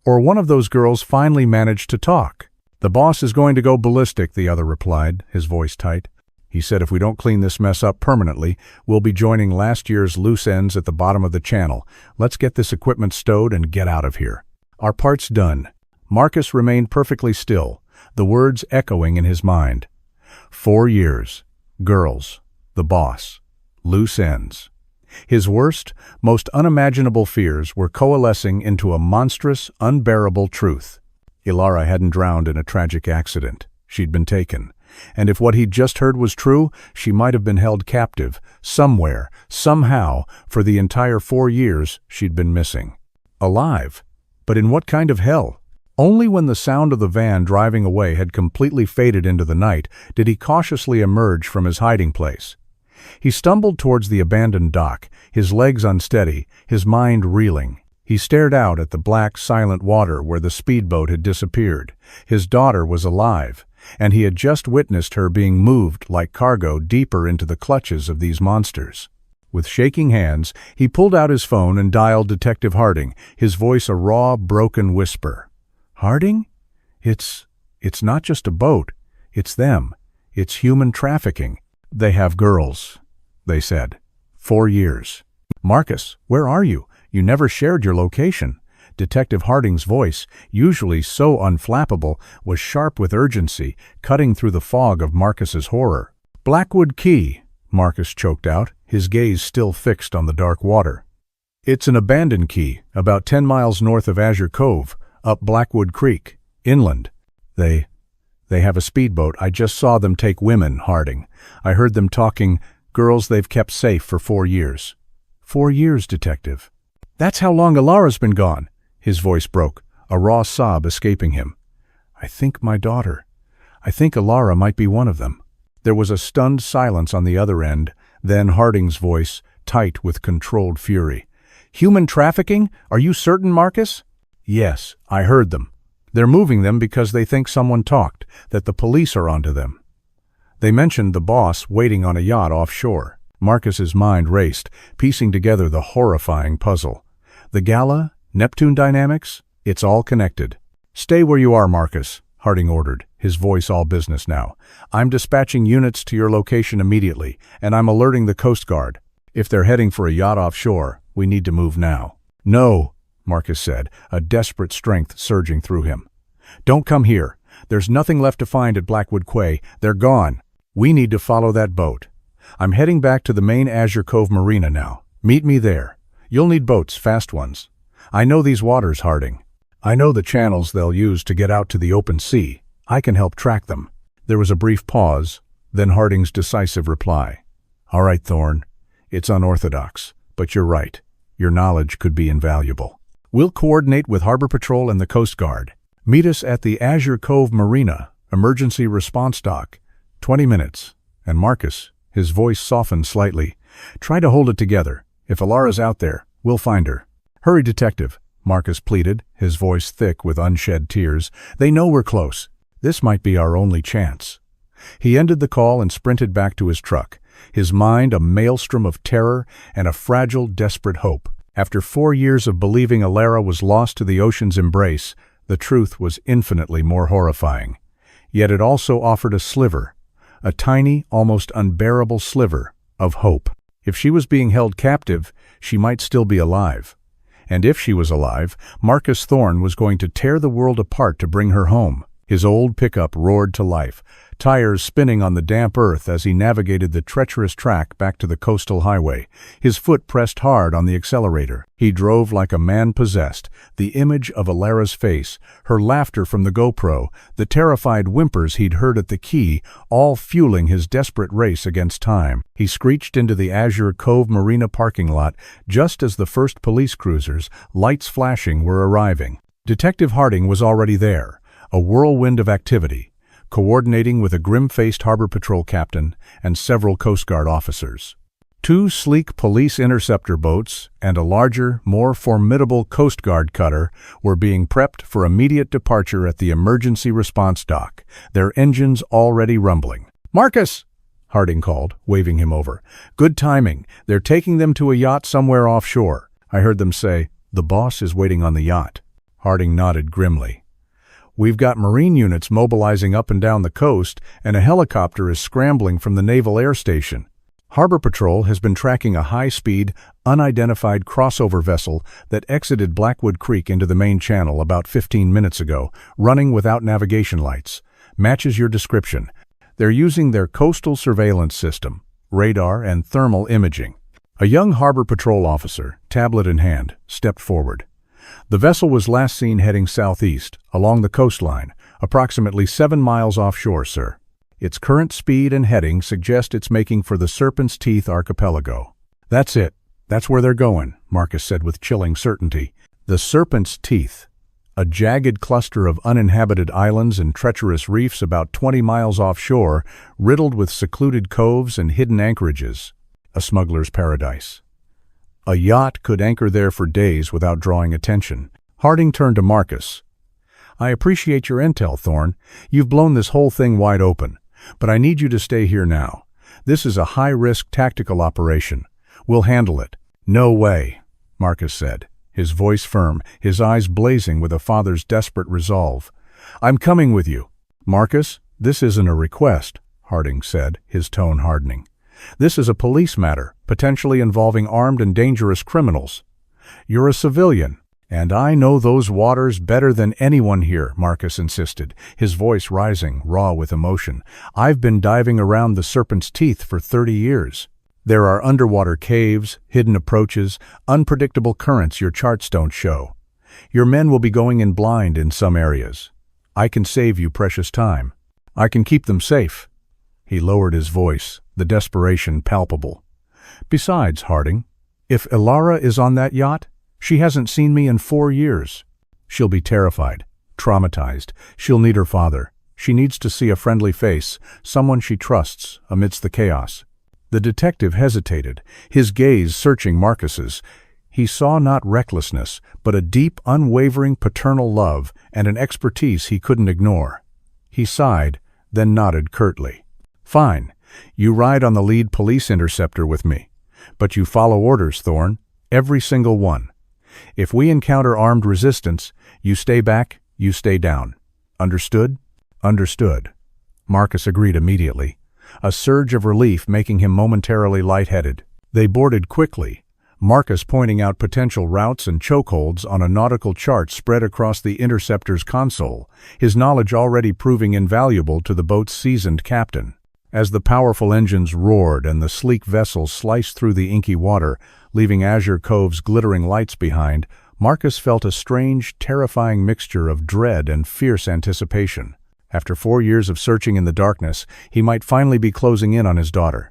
Or one of those girls finally managed to talk." "The boss is going to go ballistic," the other replied, his voice tight. "He said if we don't clean this mess up permanently, we'll be joining last year's loose ends at the bottom of the channel. Let's get this equipment stowed and get out of here." "Our part's done." Marcus remained perfectly still, the words echoing in his mind. 4 years. Girls. The boss. Loose ends. His worst, most unimaginable fears were coalescing into a monstrous, unbearable truth. Ilara hadn't drowned in a tragic accident. She'd been taken. And if what he'd just heard was true, she might have been held captive, somewhere, somehow, for the entire 4 years she'd been missing. Alive. But in what kind of hell? Only when the sound of the van driving away had completely faded into the night did he cautiously emerge from his hiding place. He stumbled towards the abandoned dock, his legs unsteady, his mind reeling. He stared out at the black, silent water where the speedboat had disappeared. His daughter was alive, and he had just witnessed her being moved like cargo deeper into the clutches of these monsters. With shaking hands, he pulled out his phone and dialed Detective Harding, his voice a raw, broken whisper. "Harding? It's not just a boat. It's them. It's human trafficking. They have girls," they said. 4 years. "Marcus, where are you? You never shared your location." Detective Harding's voice, usually so unflappable, was sharp with urgency, cutting through the fog of Marcus's horror. "Blackwood Key," Marcus choked out, his gaze still fixed on the dark water. "It's an abandoned key, about 10 miles north of Azure Cove, up Blackwood Creek, inland. They have a speedboat. I just saw them take women, Harding. I heard them talking, girls they've kept safe for 4 years. 4 years, Detective. That's how long Alara's been gone." His voice broke, a raw sob escaping him. I think Alara might be one of them." There was a stunned silence on the other end, then Harding's voice, tight with controlled fury. "Human trafficking? Are you certain, Marcus?" "Yes, I heard them. They're moving them because they think someone talked, that the police are onto them. They mentioned the boss waiting on a yacht offshore." Marcus's mind raced, piecing together the horrifying puzzle. The gala, Neptune dynamics, it's all connected. "Stay where you are, Marcus," Harding ordered, his voice all business now. "I'm dispatching units to your location immediately, and I'm alerting the Coast Guard. If they're heading for a yacht offshore, we need to move now." "No," Marcus said, a desperate strength surging through him. "Don't come here. There's nothing left to find at Blackwood Quay. They're gone. We need to follow that boat. I'm heading back to the main Azure Cove Marina now. Meet me there. You'll need boats, fast ones. I know these waters, Harding. I know the channels they'll use to get out to the open sea. I can help track them." There was a brief pause, then Harding's decisive reply. "All right, Thorne. It's unorthodox, but you're right. Your knowledge could be invaluable. We'll coordinate with Harbor Patrol and the Coast Guard. Meet us at the Azure Cove Marina, emergency response dock. 20 minutes. And Marcus," his voice softened slightly, "try to hold it together. If Alara's out there, we'll find her." "Hurry, Detective," Marcus pleaded, his voice thick with unshed tears. "They know we're close. This might be our only chance." He ended the call and sprinted back to his truck, his mind a maelstrom of terror and a fragile, desperate hope. After 4 years of believing Alara was lost to the ocean's embrace, the truth was infinitely more horrifying. Yet it also offered a sliver, a tiny, almost unbearable sliver, of hope. If she was being held captive, she might still be alive. And if she was alive, Marcus Thorne was going to tear the world apart to bring her home. His old pickup roared to life, tires spinning on the damp earth as he navigated the treacherous track back to the coastal highway. His foot pressed hard on the accelerator. He drove like a man possessed, the image of Alara's face, her laughter from the GoPro, the terrified whimpers he'd heard at the quay, all fueling his desperate race against time. He screeched into the Azure Cove Marina parking lot just as the first police cruisers, lights flashing, were arriving. Detective Harding was already there, a whirlwind of activity, coordinating with a grim-faced Harbor Patrol captain and several Coast Guard officers. 2 sleek police interceptor boats and a larger, more formidable Coast Guard cutter were being prepped for immediate departure at the emergency response dock, their engines already rumbling. "Marcus!" Harding called, waving him over. "Good timing. They're taking them to a yacht somewhere offshore. I heard them say, 'The boss is waiting on the yacht.'" Harding nodded grimly. "We've got Marine units mobilizing up and down the coast, and a helicopter is scrambling from the Naval Air Station. Harbor Patrol has been tracking a high-speed, unidentified crossover vessel that exited Blackwood Creek into the main channel about 15 minutes ago, running without navigation lights. Matches your description. They're using their coastal surveillance system, radar and thermal imaging." A young Harbor Patrol officer, tablet in hand, stepped forward. "The vessel was last seen heading southeast, along the coastline, approximately 7 miles offshore, sir. Its current speed and heading suggest it's making for the Serpent's Teeth archipelago. That's it. That's where they're going, Marcus said with chilling certainty. The Serpent's Teeth, a jagged cluster of uninhabited islands and treacherous reefs about 20 miles offshore, riddled with secluded coves and hidden anchorages. A smuggler's paradise. A yacht could anchor there for days without drawing attention. Harding turned to Marcus. I appreciate your intel, Thorne. You've blown this whole thing wide open. But I need you to stay here now. This is a high-risk tactical operation. We'll handle it. No way, Marcus said, his voice firm, his eyes blazing with a father's desperate resolve. I'm coming with you. Marcus, this isn't a request, Harding said, his tone hardening. This is a police matter, potentially involving armed and dangerous criminals. You're a civilian. And I know those waters better than anyone here, Marcus insisted, his voice rising, raw with emotion. I've been diving around the Serpent's Teeth for 30 years. There are underwater caves, hidden approaches, unpredictable currents your charts don't show. Your men will be going in blind in some areas. I can save you precious time. I can keep them safe. He lowered his voice, the desperation palpable. Besides, Harding, if Ilara is on that yacht, she hasn't seen me in 4 years. She'll be terrified, traumatized. She'll need her father. She needs to see a friendly face, someone she trusts, amidst the chaos. The detective hesitated, his gaze searching Marcus's. He saw not recklessness, but a deep, unwavering paternal love and an expertise he couldn't ignore. He sighed, then nodded curtly. Fine, you ride on the lead police interceptor with me. But you follow orders, Thorne, every single one. If we encounter armed resistance, you stay back, you stay down. Understood? Understood. Marcus agreed immediately, a surge of relief making him momentarily lightheaded. They boarded quickly, Marcus pointing out potential routes and chokeholds on a nautical chart spread across the interceptor's console, his knowledge already proving invaluable to the boat's seasoned captain. As the powerful engines roared and the sleek vessel sliced through the inky water, leaving Azure Cove's glittering lights behind, Marcus felt a strange, terrifying mixture of dread and fierce anticipation. After 4 years of searching in the darkness, he might finally be closing in on his daughter.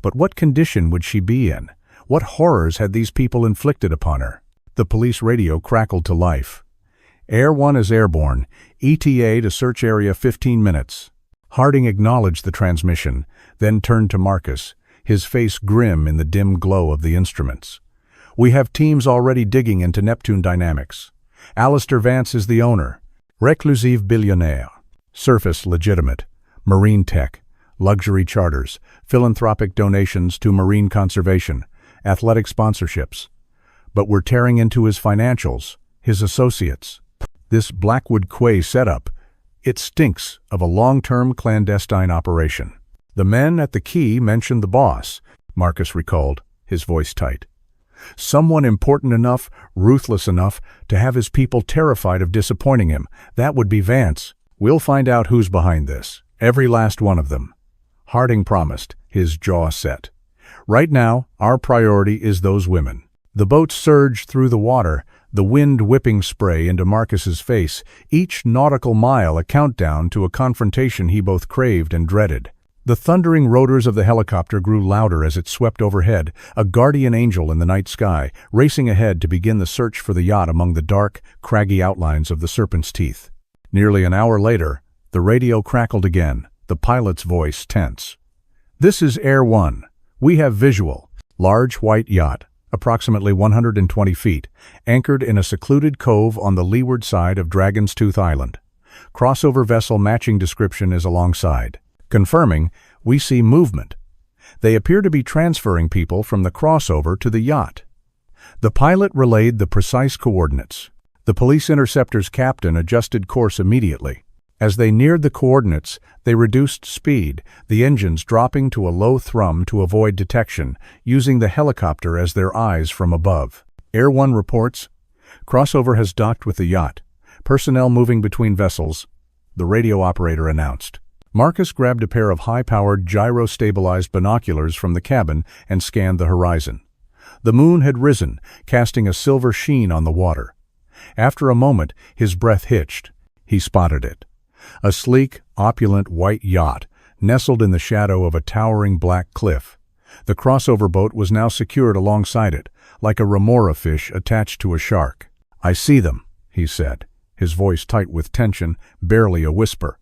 But what condition would she be in? What horrors had these people inflicted upon her? The police radio crackled to life. Air 1 is airborne. ETA to search area 15 minutes. Harding acknowledged the transmission, then turned to Marcus, his face grim in the dim glow of the instruments. We have teams already digging into Neptune dynamics. Alistair Vance is the owner. Reclusive billionaire. Surface legitimate. Marine tech. Luxury charters. Philanthropic donations to marine conservation. Athletic sponsorships. But we're tearing into his financials, his associates. This Blackwood Quay setup, it stinks of a long-term clandestine operation. The men at the quay mentioned the boss, Marcus recalled, his voice tight. Someone important enough, ruthless enough, to have his people terrified of disappointing him. That would be Vance. We'll find out who's behind this. Every last one of them. Harding promised, his jaw set. Right now, our priority is those women. The boat surged through the water, the wind whipping spray into Marcus's face, each nautical mile a countdown to a confrontation he both craved and dreaded. The thundering rotors of the helicopter grew louder as it swept overhead, a guardian angel in the night sky, racing ahead to begin the search for the yacht among the dark, craggy outlines of the Serpent's Teeth. Nearly an hour later, the radio crackled again, the pilot's voice tense. This is Air 1. We have visual. Large white yacht, approximately 120 feet, anchored in a secluded cove on the leeward side of Dragon's Tooth Island. Crossover vessel matching description is alongside. Confirming, we see movement. They appear to be transferring people from the crossover to the yacht. The pilot relayed the precise coordinates. The police interceptor's captain adjusted course immediately. As they neared the coordinates, they reduced speed, the engines dropping to a low thrum to avoid detection, using the helicopter as their eyes from above. Air 1 reports, crossover has docked with the yacht. Personnel moving between vessels, the radio operator announced. Marcus grabbed a pair of high-powered, gyro-stabilized binoculars from the cabin and scanned the horizon. The moon had risen, casting a silver sheen on the water. After a moment, his breath hitched. He spotted it. A sleek, opulent white yacht, nestled in the shadow of a towering black cliff. The crossover boat was now secured alongside it, like a remora fish attached to a shark. "I see them," he said, his voice tight with tension, barely a whisper.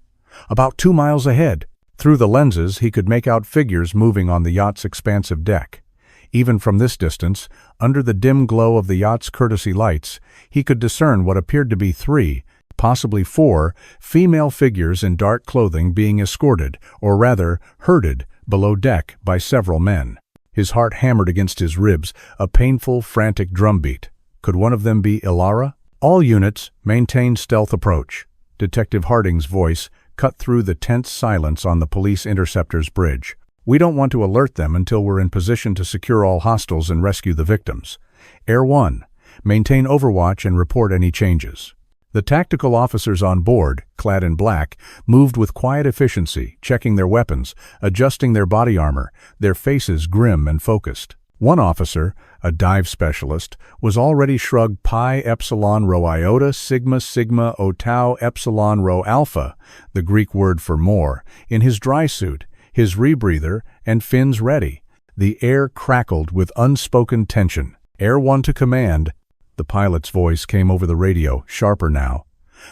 "About 2 miles ahead." Through the lenses, he could make out figures moving on the yacht's expansive deck. Even from this distance, under the dim glow of the yacht's courtesy lights, he could discern what appeared to be 3, possibly 4, female figures in dark clothing being escorted, or rather, herded, below deck by several men. His heart hammered against his ribs, a painful, frantic drumbeat. Could one of them be Ilara? "All units, maintain stealth approach." Detective Harding's voice cut through the tense silence on the police interceptor's bridge. "We don't want to alert them until we're in position to secure all hostiles and rescue the victims. Air 1, maintain overwatch and report any changes." The tactical officers on board, clad in black, moved with quiet efficiency, checking their weapons, adjusting their body armor, their faces grim and focused. One officer, a dive specialist, was already shrugged Pi Epsilon Rho Iota Sigma Sigma O Tau Epsilon Rho Alpha, the Greek word for more, in his dry suit, his rebreather, and fins ready. The air crackled with unspoken tension. "Air 1 to command." The pilot's voice came over the radio, sharper now.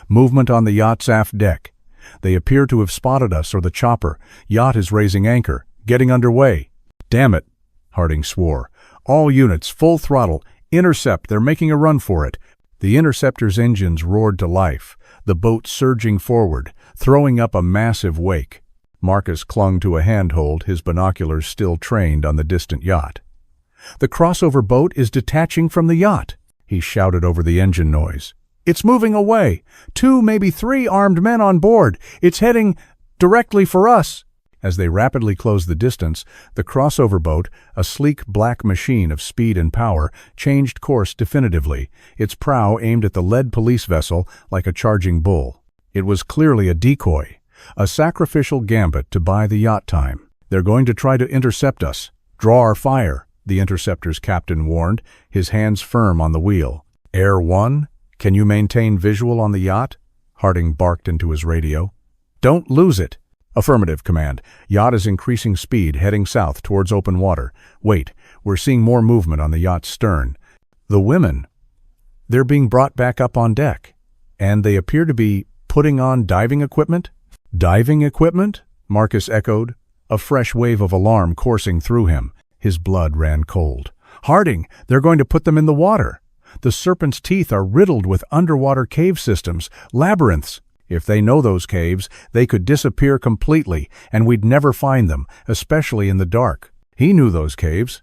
"Movement on the yacht's aft deck. They appear to have spotted us or the chopper. Yacht is raising anchor, getting underway." "Damn it," Harding swore. "All units, full throttle. Intercept, they're making a run for it." The interceptor's engines roared to life, the boat surging forward, throwing up a massive wake. Marcus clung to a handhold, his binoculars still trained on the distant yacht. "The crossover boat is detaching from the yacht," he shouted over the engine noise. "It's moving away. 2, maybe 3 armed men on board. It's heading directly for us." As they rapidly closed the distance, the crossover boat, a sleek black machine of speed and power, changed course definitively, its prow aimed at the lead police vessel like a charging bull. It was clearly a decoy, a sacrificial gambit to buy the yacht time. "They're going to try to intercept us. Draw our fire," the interceptor's captain warned, his hands firm on the wheel. "Air 1, can you maintain visual on the yacht?" Harding barked into his radio. "Don't lose it." "Affirmative, Command. Yacht is increasing speed, heading south towards open water. Wait, we're seeing more movement on the yacht's stern. The women, they're being brought back up on deck. And they appear to be putting on diving equipment?" "Diving equipment?" Marcus echoed, a fresh wave of alarm coursing through him. His blood ran cold. "Harding, they're going to put them in the water. The serpent's teeth are riddled with underwater cave systems, labyrinths. If they know those caves, they could disappear completely, and we'd never find them, especially in the dark." He knew those caves.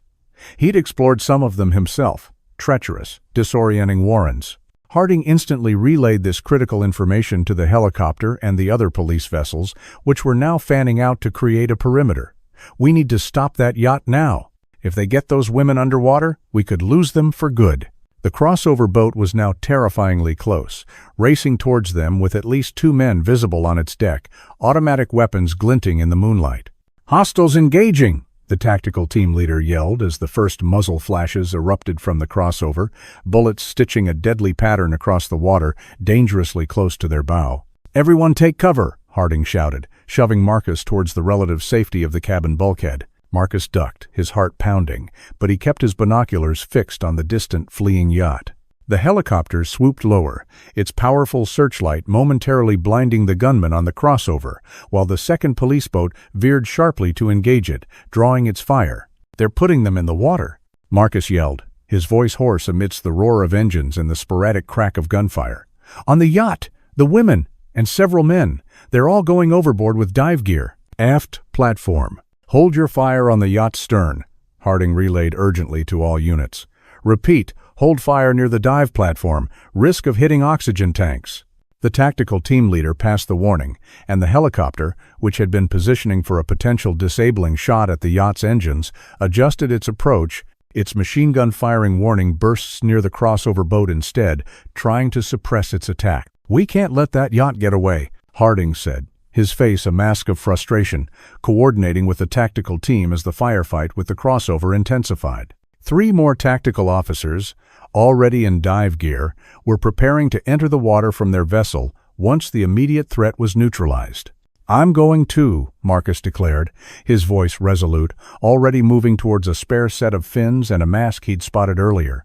He'd explored some of them himself. Treacherous, disorienting warrens. Harding instantly relayed this critical information to the helicopter and the other police vessels, which were now fanning out to create a perimeter. "We need to stop that yacht now. If they get those women underwater, we could lose them for good." The crossover boat was now terrifyingly close, racing towards them with at least 2 men visible on its deck, automatic weapons glinting in the moonlight. "Hostiles engaging!" the tactical team leader yelled as the first muzzle flashes erupted from the crossover, bullets stitching a deadly pattern across the water, dangerously close to their bow. "Everyone take cover!" Harding shouted, shoving Marcus towards the relative safety of the cabin bulkhead. Marcus ducked, his heart pounding, but he kept his binoculars fixed on the distant, fleeing yacht. The helicopter swooped lower, its powerful searchlight momentarily blinding the gunman on the crossover, while the second police boat veered sharply to engage it, drawing its fire. "They're putting them in the water," Marcus yelled, his voice hoarse amidst the roar of engines and the sporadic crack of gunfire. "On the yacht! The women! And several men! They're all going overboard with dive gear." "Aft platform. Hold your fire on the yacht's stern," Harding relayed urgently to all units. "Repeat, hold fire near the dive platform. Risk of hitting oxygen tanks." The tactical team leader passed the warning, and the helicopter, which had been positioning for a potential disabling shot at the yacht's engines, adjusted its approach. Its machine gun firing warning bursts near the crossover boat instead, trying to suppress its attack. "We can't let that yacht get away," Harding said, his face a mask of frustration, coordinating with the tactical team as the firefight with the crossover intensified. 3 more tactical officers, already in dive gear, were preparing to enter the water from their vessel once the immediate threat was neutralized. "I'm going too," Marcus declared, his voice resolute, already moving towards a spare set of fins and a mask he'd spotted earlier.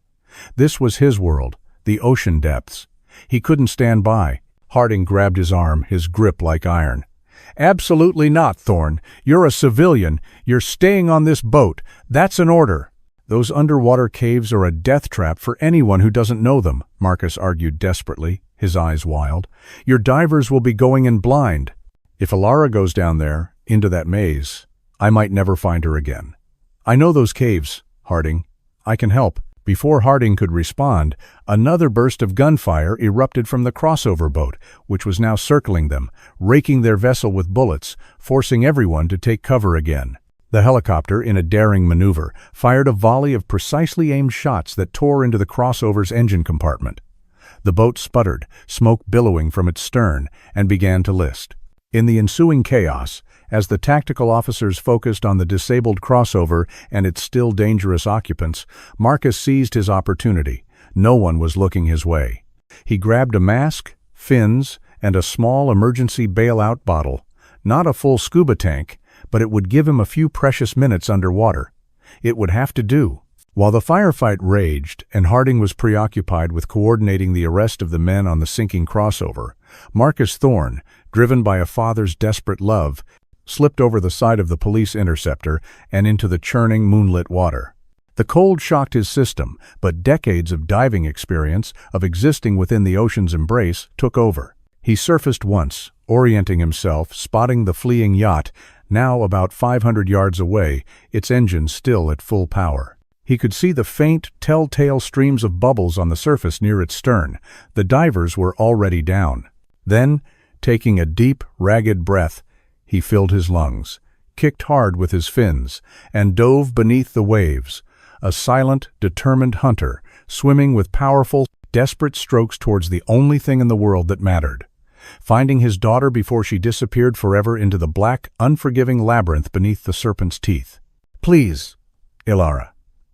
This was his world, the ocean depths. He couldn't stand by. Harding grabbed his arm, his grip like iron. "Absolutely not, Thorne. You're a civilian. You're staying on this boat. That's an order." "Those underwater caves are a death trap for anyone who doesn't know them," Marcus argued desperately, his eyes wild. "Your divers will be going in blind. If Alara goes down there, into that maze, I might never find her again." "I know those caves, Harding. I can help." Before Harding could respond, another burst of gunfire erupted from the crossover boat, which was now circling them, raking their vessel with bullets, forcing everyone to take cover again. The helicopter, in a daring maneuver, fired a volley of precisely aimed shots that tore into the crossover's engine compartment. The boat sputtered, smoke billowing from its stern, and began to list. In the ensuing chaos, as the tactical officers focused on the disabled crossover and its still dangerous occupants, Marcus seized his opportunity. No one was looking his way. He grabbed a mask, fins, and a small emergency bailout bottle. Not a full scuba tank, but it would give him a few precious minutes underwater. It would have to do. While the firefight raged and Harding was preoccupied with coordinating the arrest of the men on the sinking crossover, Marcus Thorne, driven by a father's desperate love, slipped over the side of the police interceptor and into the churning moonlit water. The cold shocked his system, but decades of diving experience, of existing within the ocean's embrace, took over. He surfaced once, orienting himself, spotting the fleeing yacht, now about 500 yards away, its engines still at full power. He could see the faint, telltale streams of bubbles on the surface near its stern. The divers were already down. Then, taking a deep, ragged breath, he filled his lungs, kicked hard with his fins, and dove beneath the waves, a silent, determined hunter, swimming with powerful, desperate strokes towards the only thing in the world that mattered, finding his daughter before she disappeared forever into the black, unforgiving labyrinth beneath the serpent's teeth. "Please, Ilara."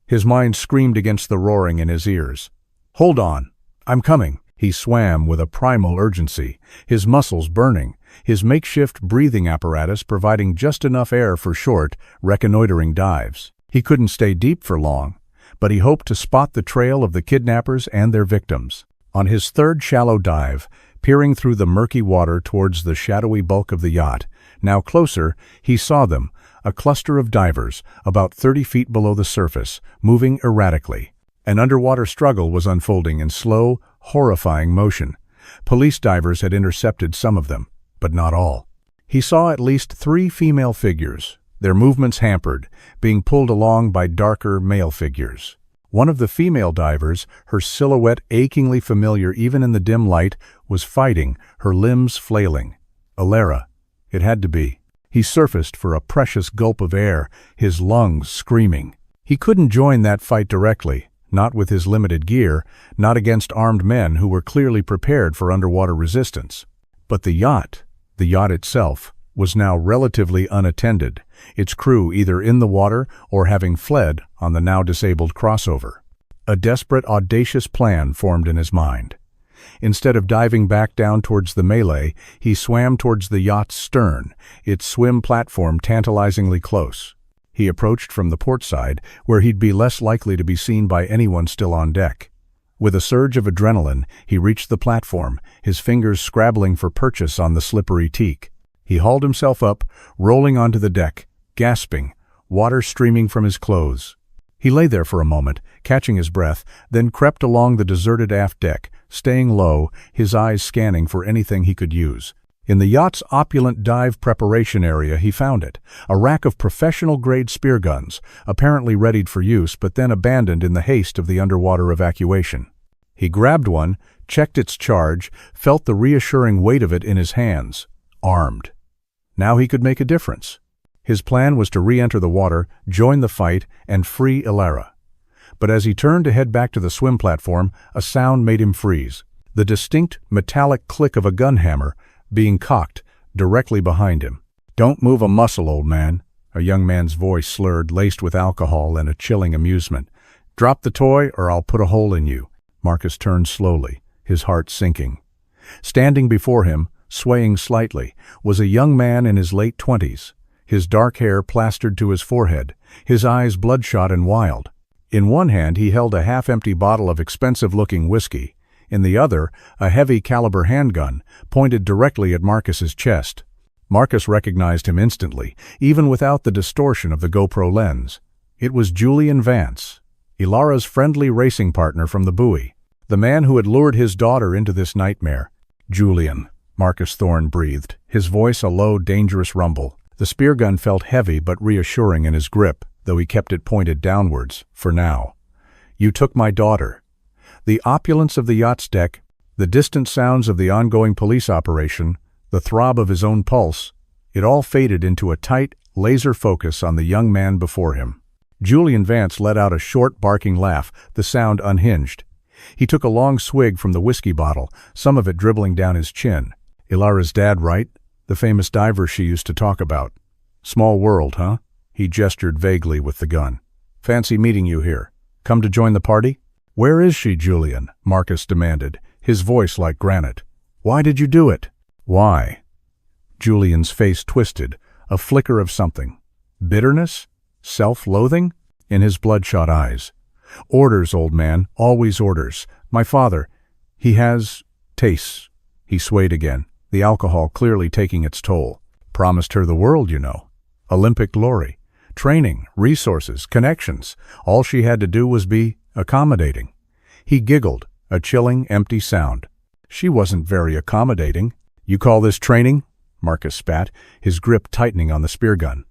His mind screamed against the roaring in his ears. "Hold on, I'm coming." He swam with a primal urgency, his muscles burning, his makeshift breathing apparatus providing just enough air for short, reconnoitering dives. He couldn't stay deep for long, but he hoped to spot the trail of the kidnappers and their victims. On his third shallow dive, peering through the murky water towards the shadowy bulk of the yacht, now closer, he saw them, a cluster of divers, about 30 feet below the surface, moving erratically. An underwater struggle was unfolding in slow, horrifying motion. Police divers had intercepted some of them, but not all. He saw at least 3 female figures, their movements hampered, being pulled along by darker male figures. One of the female divers, her silhouette achingly familiar even in the dim light, was fighting, her limbs flailing. Alara. It had to be. He surfaced for a precious gulp of air, his lungs screaming. He couldn't join that fight directly, not with his limited gear, not against armed men who were clearly prepared for underwater resistance. But the yacht itself, was now relatively unattended, its crew either in the water or having fled on the now disabled crossover. A desperate, audacious plan formed in his mind. Instead of diving back down towards the melee, he swam towards the yacht's stern, its swim platform tantalizingly close. He approached from the port side, where he'd be less likely to be seen by anyone still on deck. With a surge of adrenaline, he reached the platform, his fingers scrabbling for purchase on the slippery teak. He hauled himself up, rolling onto the deck, gasping, water streaming from his clothes. He lay there for a moment, catching his breath, then crept along the deserted aft deck, staying low, his eyes scanning for anything he could use. In the yacht's opulent dive preparation area he found it, a rack of professional-grade spear guns, apparently readied for use but then abandoned in the haste of the underwater evacuation. He grabbed one, checked its charge, felt the reassuring weight of it in his hands, armed. Now he could make a difference. His plan was to re-enter the water, join the fight, and free Ilara. But as he turned to head back to the swim platform, a sound made him freeze. The distinct, metallic click of a gun hammer, being cocked, directly behind him. "Don't move a muscle, old man," a young man's voice slurred, laced with alcohol and a chilling amusement. "Drop the toy or I'll put a hole in you." Marcus turned slowly, his heart sinking. Standing before him, swaying slightly, was a young man in his late 20s, his dark hair plastered to his forehead, his eyes bloodshot and wild. In one hand he held a half-empty bottle of expensive-looking whiskey, in the other a heavy-caliber handgun pointed directly at Marcus's chest. Marcus recognized him instantly, even without the distortion of the GoPro lens. It was Julian Vance, Ilara's friendly racing partner from the buoy, the man who had lured his daughter into this nightmare. "Julian," Marcus Thorne breathed, his voice a low, dangerous rumble. The spear gun felt heavy but reassuring in his grip, though he kept it pointed downwards, for now. "You took my daughter." The opulence of the yacht's deck, the distant sounds of the ongoing police operation, the throb of his own pulse, it all faded into a tight, laser focus on the young man before him. Julian Vance let out a short, barking laugh, the sound unhinged. He took a long swig from the whiskey bottle, some of it dribbling down his chin. "Ilara's dad, right? The famous diver she used to talk about. Small world, huh?" He gestured vaguely with the gun. "Fancy meeting you here. Come to join the party?" "Where is she, Julian?" Marcus demanded, his voice like granite. "Why did you do it?" "Why?" Julian's face twisted, a flicker of something. Bitterness? Self-loathing? In his bloodshot eyes. "Orders, old man, always orders. My father, he has tastes." He swayed again, the alcohol clearly taking its toll. "Promised her the world, you know. Olympic glory. Training, resources, connections. All she had to do was be accommodating." He giggled, a chilling, empty sound. "She wasn't very accommodating." "You call this training?" Marcus spat, his grip tightening on the spear gun.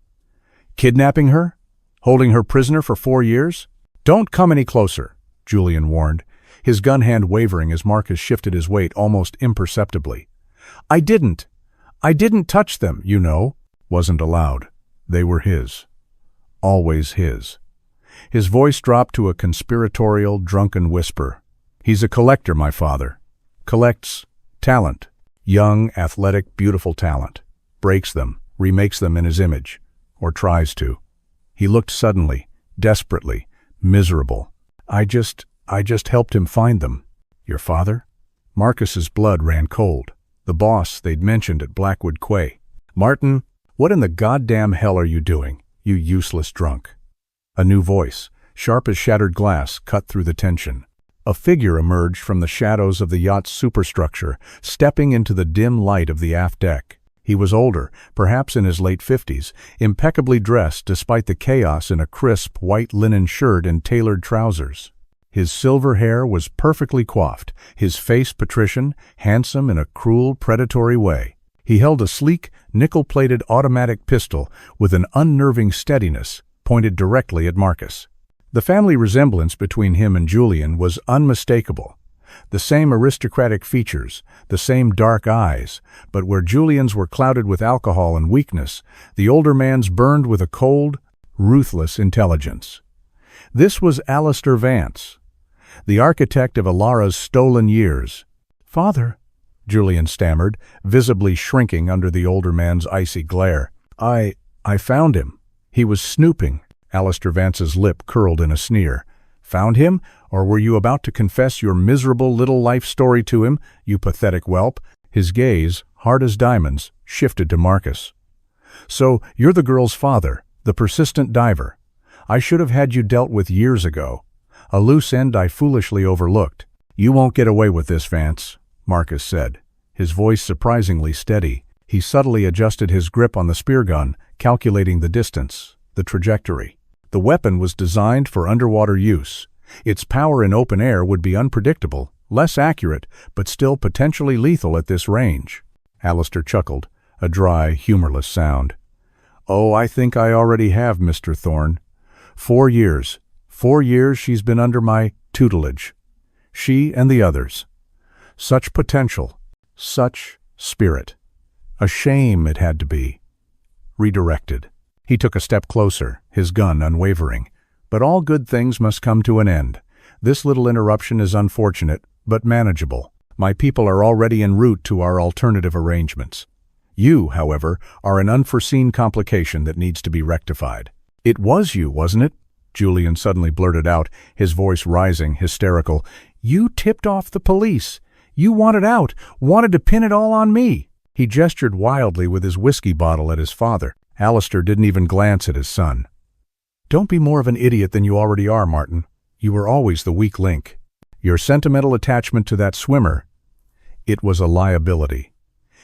"Kidnapping her? Holding her prisoner for 4 years? Don't come any closer," Julian warned, his gun hand wavering as Marcus shifted his weight almost imperceptibly. I didn't touch them, you know." Wasn't allowed. They were his. Always his. His voice dropped to a conspiratorial, drunken whisper. "He's a collector, my father. Collects talent. Young, athletic, beautiful talent. Breaks them, remakes them in his image. Or tries to." He looked suddenly, desperately, miserable. I just helped him find them." "Your father?" Marcus's blood ran cold. The boss they'd mentioned at Blackwood Quay. "Martin, what in the goddamn hell are you doing, you useless drunk?" A new voice, sharp as shattered glass, cut through the tension. A figure emerged from the shadows of the yacht's superstructure, stepping into the dim light of the aft deck. He was older, perhaps in his late 50s, impeccably dressed despite the chaos in a crisp, white linen shirt and tailored trousers. His silver hair was perfectly coiffed, his face patrician, handsome in a cruel, predatory way. He held a sleek, nickel-plated automatic pistol with an unnerving steadiness, pointed directly at Marcus. The family resemblance between him and Julian was unmistakable. The same aristocratic features, the same dark eyes, but where Julian's were clouded with alcohol and weakness, the older man's burned with a cold, ruthless intelligence. This was Alistair Vance, the architect of Ilara's stolen years. "Father," Julian stammered, visibly shrinking under the older man's icy glare. I found him. He was snooping." Alistair Vance's lip curled in a sneer. "Found him? Or were you about to confess your miserable little life story to him, you pathetic whelp?" His gaze, hard as diamonds, shifted to Marcus. "So, you're the girl's father, the persistent diver. I should have had you dealt with years ago. A loose end I foolishly overlooked." "You won't get away with this, Vance," Marcus said, his voice surprisingly steady. He subtly adjusted his grip on the spear gun, calculating the distance, the trajectory. The weapon was designed for underwater use. Its power in open air would be unpredictable, less accurate, but still potentially lethal at this range. Alistair chuckled, a dry, humorless sound. "Oh, I think I already have, Mr. Thorne. 4 years. 4 years she's been under my tutelage. She and the others. Such potential. Such spirit. A shame it had to be. Redirected." He took a step closer, his gun unwavering. "But all good things must come to an end. This little interruption is unfortunate, but manageable. My people are already en route to our alternative arrangements. You, however, are an unforeseen complication that needs to be rectified." "It was you, wasn't it?" Julian suddenly blurted out, his voice rising, hysterical. "You tipped off the police. You wanted out, wanted to pin it all on me." He gestured wildly with his whiskey bottle at his father. Alistair didn't even glance at his son. "Don't be more of an idiot than you already are, Martin. You were always the weak link. Your sentimental attachment to that swimmer, it was a liability."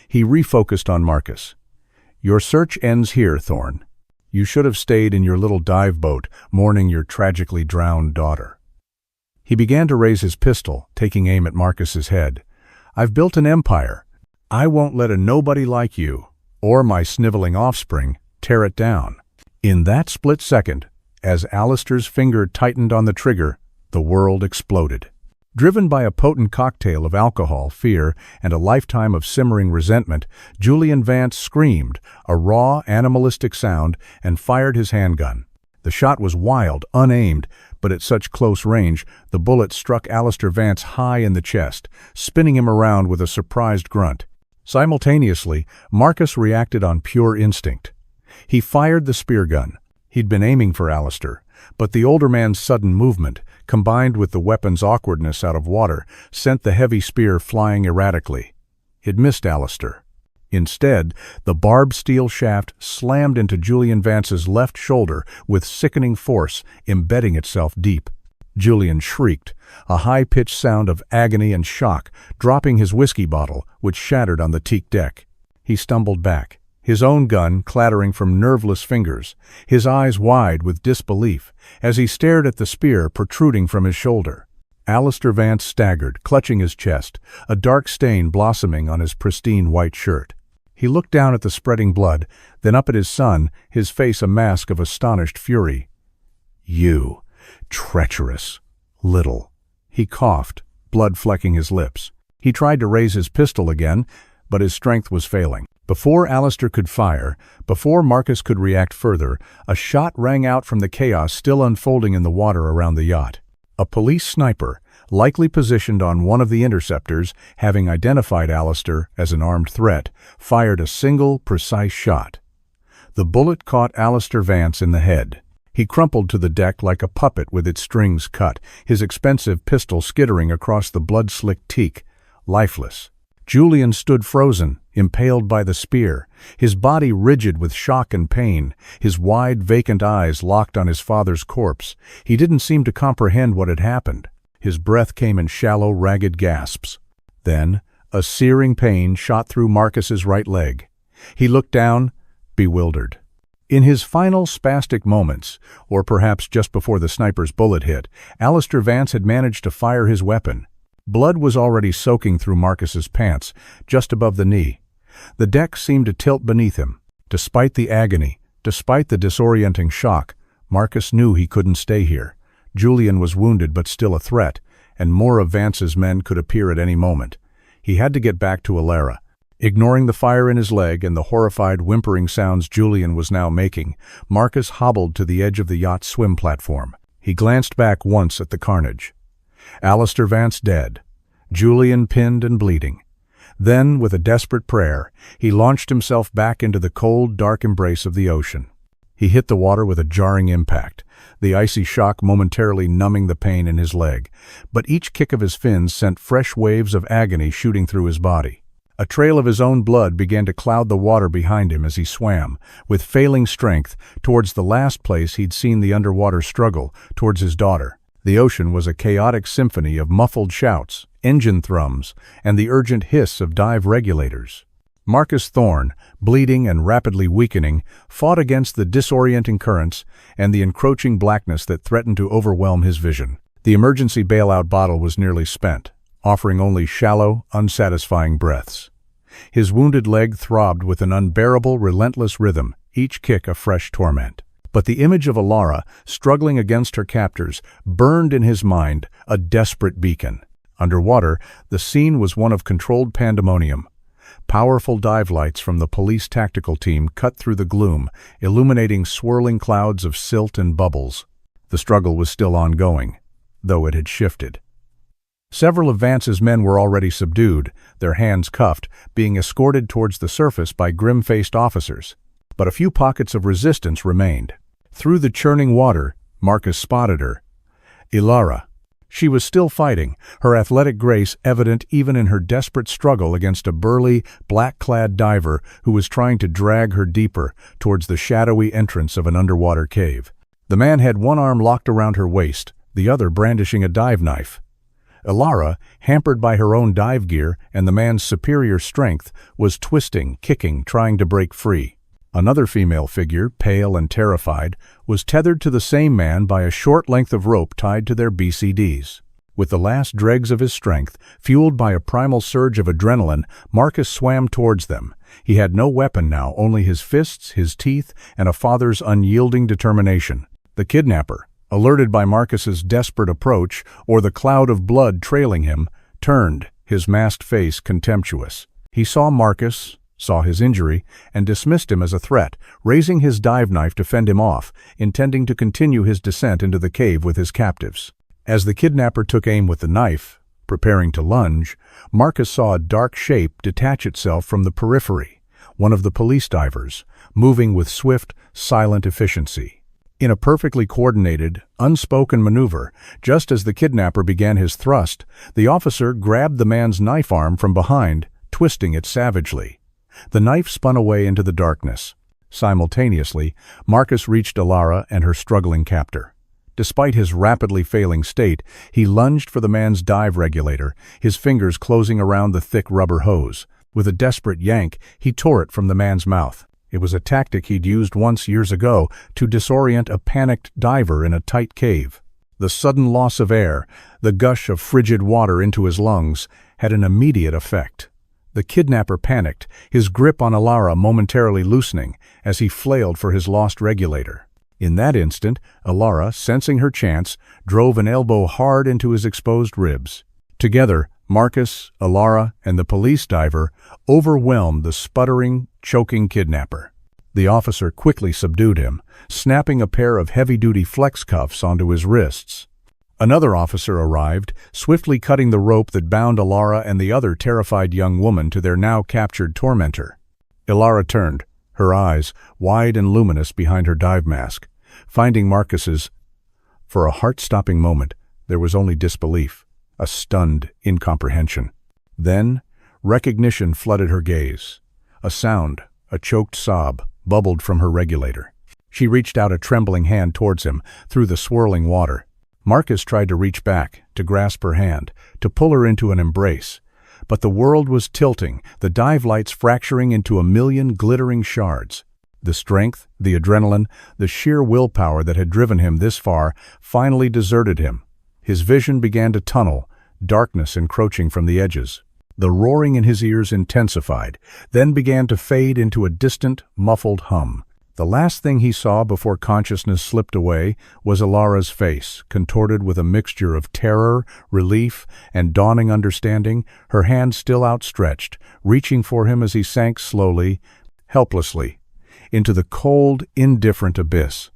He refocused on Marcus. "Your search ends here, Thorne. You should have stayed in your little dive boat, mourning your tragically drowned daughter." He began to raise his pistol, taking aim at Marcus's head. "I've built an empire. I won't let a nobody like you, or my sniveling offspring, tear it down." In that split second, as Alistair's finger tightened on the trigger, the world exploded. Driven by a potent cocktail of alcohol, fear, and a lifetime of simmering resentment, Julian Vance screamed, a raw, animalistic sound, and fired his handgun. The shot was wild, unaimed, but at such close range, the bullet struck Alistair Vance high in the chest, spinning him around with a surprised grunt. Simultaneously, Marcus reacted on pure instinct. He fired the spear gun. He'd been aiming for Alistair, but the older man's sudden movement, combined with the weapon's awkwardness out of water, sent the heavy spear flying erratically. It missed Alistair. Instead, the barbed steel shaft slammed into Julian Vance's left shoulder with sickening force, embedding itself deep. Julian shrieked, a high-pitched sound of agony and shock, dropping his whiskey bottle, which shattered on the teak deck. He stumbled back, his own gun clattering from nerveless fingers, his eyes wide with disbelief, as he stared at the spear protruding from his shoulder. Alistair Vance staggered, clutching his chest, a dark stain blossoming on his pristine white shirt. He looked down at the spreading blood, then up at his son, his face a mask of astonished fury. "You, treacherous, little." He coughed, blood flecking his lips. He tried to raise his pistol again, but his strength was failing. Before Alistair could fire, before Marcus could react further, a shot rang out from the chaos still unfolding in the water around the yacht. A police sniper, likely positioned on one of the interceptors, having identified Alistair as an armed threat, fired a single, precise shot. The bullet caught Alistair Vance in the head. He crumpled to the deck like a puppet with its strings cut, his expensive pistol skittering across the blood-slicked teak, lifeless. Julian stood frozen, impaled by the spear, his body rigid with shock and pain, his wide, vacant eyes locked on his father's corpse. He didn't seem to comprehend what had happened. His breath came in shallow, ragged gasps. Then, a searing pain shot through Marcus's right leg. He looked down, bewildered. In his final spastic moments, or perhaps just before the sniper's bullet hit, Alistair Vance had managed to fire his weapon. Blood was already soaking through Marcus's pants, just above the knee. The deck seemed to tilt beneath him. Despite the agony, despite the disorienting shock, Marcus knew he couldn't stay here. Julian was wounded but still a threat, and more of Vance's men could appear at any moment. He had to get back to Alara. Ignoring the fire in his leg and the horrified whimpering sounds Julian was now making, Marcus hobbled to the edge of the yacht's swim platform. He glanced back once at the carnage. Alistair Vance dead, Julian pinned and bleeding. Then, with a desperate prayer, he launched himself back into the cold, dark embrace of the ocean. He hit the water with a jarring impact, the icy shock momentarily numbing the pain in his leg, but each kick of his fins sent fresh waves of agony shooting through his body. A trail of his own blood began to cloud the water behind him as he swam, with failing strength, towards the last place he'd seen the underwater struggle, towards his daughter. The ocean was a chaotic symphony of muffled shouts, engine thrums, and the urgent hiss of dive regulators. Marcus Thorne, bleeding and rapidly weakening, fought against the disorienting currents and the encroaching blackness that threatened to overwhelm his vision. The emergency bailout bottle was nearly spent, offering only shallow, unsatisfying breaths. His wounded leg throbbed with an unbearable, relentless rhythm, each kick a fresh torment. But the image of Alara, struggling against her captors, burned in his mind, a desperate beacon. Underwater, the scene was one of controlled pandemonium. Powerful dive lights from the police tactical team cut through the gloom, illuminating swirling clouds of silt and bubbles. The struggle was still ongoing, though it had shifted. Several of Vance's men were already subdued, their hands cuffed, being escorted towards the surface by grim-faced officers. But a few pockets of resistance remained. Through the churning water, Marcus spotted her. Ilara. She was still fighting, her athletic grace evident even in her desperate struggle against a burly, black-clad diver who was trying to drag her deeper towards the shadowy entrance of an underwater cave. The man had one arm locked around her waist, the other brandishing a dive knife. Ilara, hampered by her own dive gear and the man's superior strength, was twisting, kicking, trying to break free. Another female figure, pale and terrified, was tethered to the same man by a short length of rope tied to their BCDs. With the last dregs of his strength, fueled by a primal surge of adrenaline, Marcus swam towards them. He had no weapon now, only his fists, his teeth, and a father's unyielding determination. The kidnapper, alerted by Marcus's desperate approach or the cloud of blood trailing him, turned, his masked face contemptuous. He saw Marcus, saw his injury, and dismissed him as a threat, raising his dive knife to fend him off, intending to continue his descent into the cave with his captives. As the kidnapper took aim with the knife, preparing to lunge, Marcus saw a dark shape detach itself from the periphery, one of the police divers, moving with swift, silent efficiency. In a perfectly coordinated, unspoken maneuver, just as the kidnapper began his thrust, the officer grabbed the man's knife arm from behind, twisting it savagely. The knife spun away into the darkness. Simultaneously, Marcus reached Ilara and her struggling captor. Despite his rapidly failing state, he lunged for the man's dive regulator, his fingers closing around the thick rubber hose. With a desperate yank, he tore it from the man's mouth. It was a tactic he'd used once years ago to disorient a panicked diver in a tight cave. The sudden loss of air, the gush of frigid water into his lungs, had an immediate effect. The kidnapper panicked, his grip on Ilara momentarily loosening as he flailed for his lost regulator. In that instant, Ilara, sensing her chance, drove an elbow hard into his exposed ribs. Together, Marcus, Ilara, and the police diver overwhelmed the sputtering, choking kidnapper. The officer quickly subdued him, snapping a pair of heavy-duty flex cuffs onto his wrists. Another officer arrived, swiftly cutting the rope that bound Ilara and the other terrified young woman to their now captured tormentor. Ilara turned, her eyes wide and luminous behind her dive mask, finding Marcus's. For a heart-stopping moment, there was only disbelief, a stunned incomprehension. Then, recognition flooded her gaze. A sound, a choked sob, bubbled from her regulator. She reached out a trembling hand towards him, through the swirling water. Marcus tried to reach back, to grasp her hand, to pull her into an embrace. But the world was tilting, the dive lights fracturing into a million glittering shards. The strength, the adrenaline, the sheer willpower that had driven him this far finally deserted him. His vision began to tunnel, darkness encroaching from the edges. The roaring in his ears intensified, then began to fade into a distant, muffled hum. The last thing he saw before consciousness slipped away was Ilara's face, contorted with a mixture of terror, relief, and dawning understanding, her hand still outstretched, reaching for him as he sank slowly, helplessly, into the cold, indifferent abyss.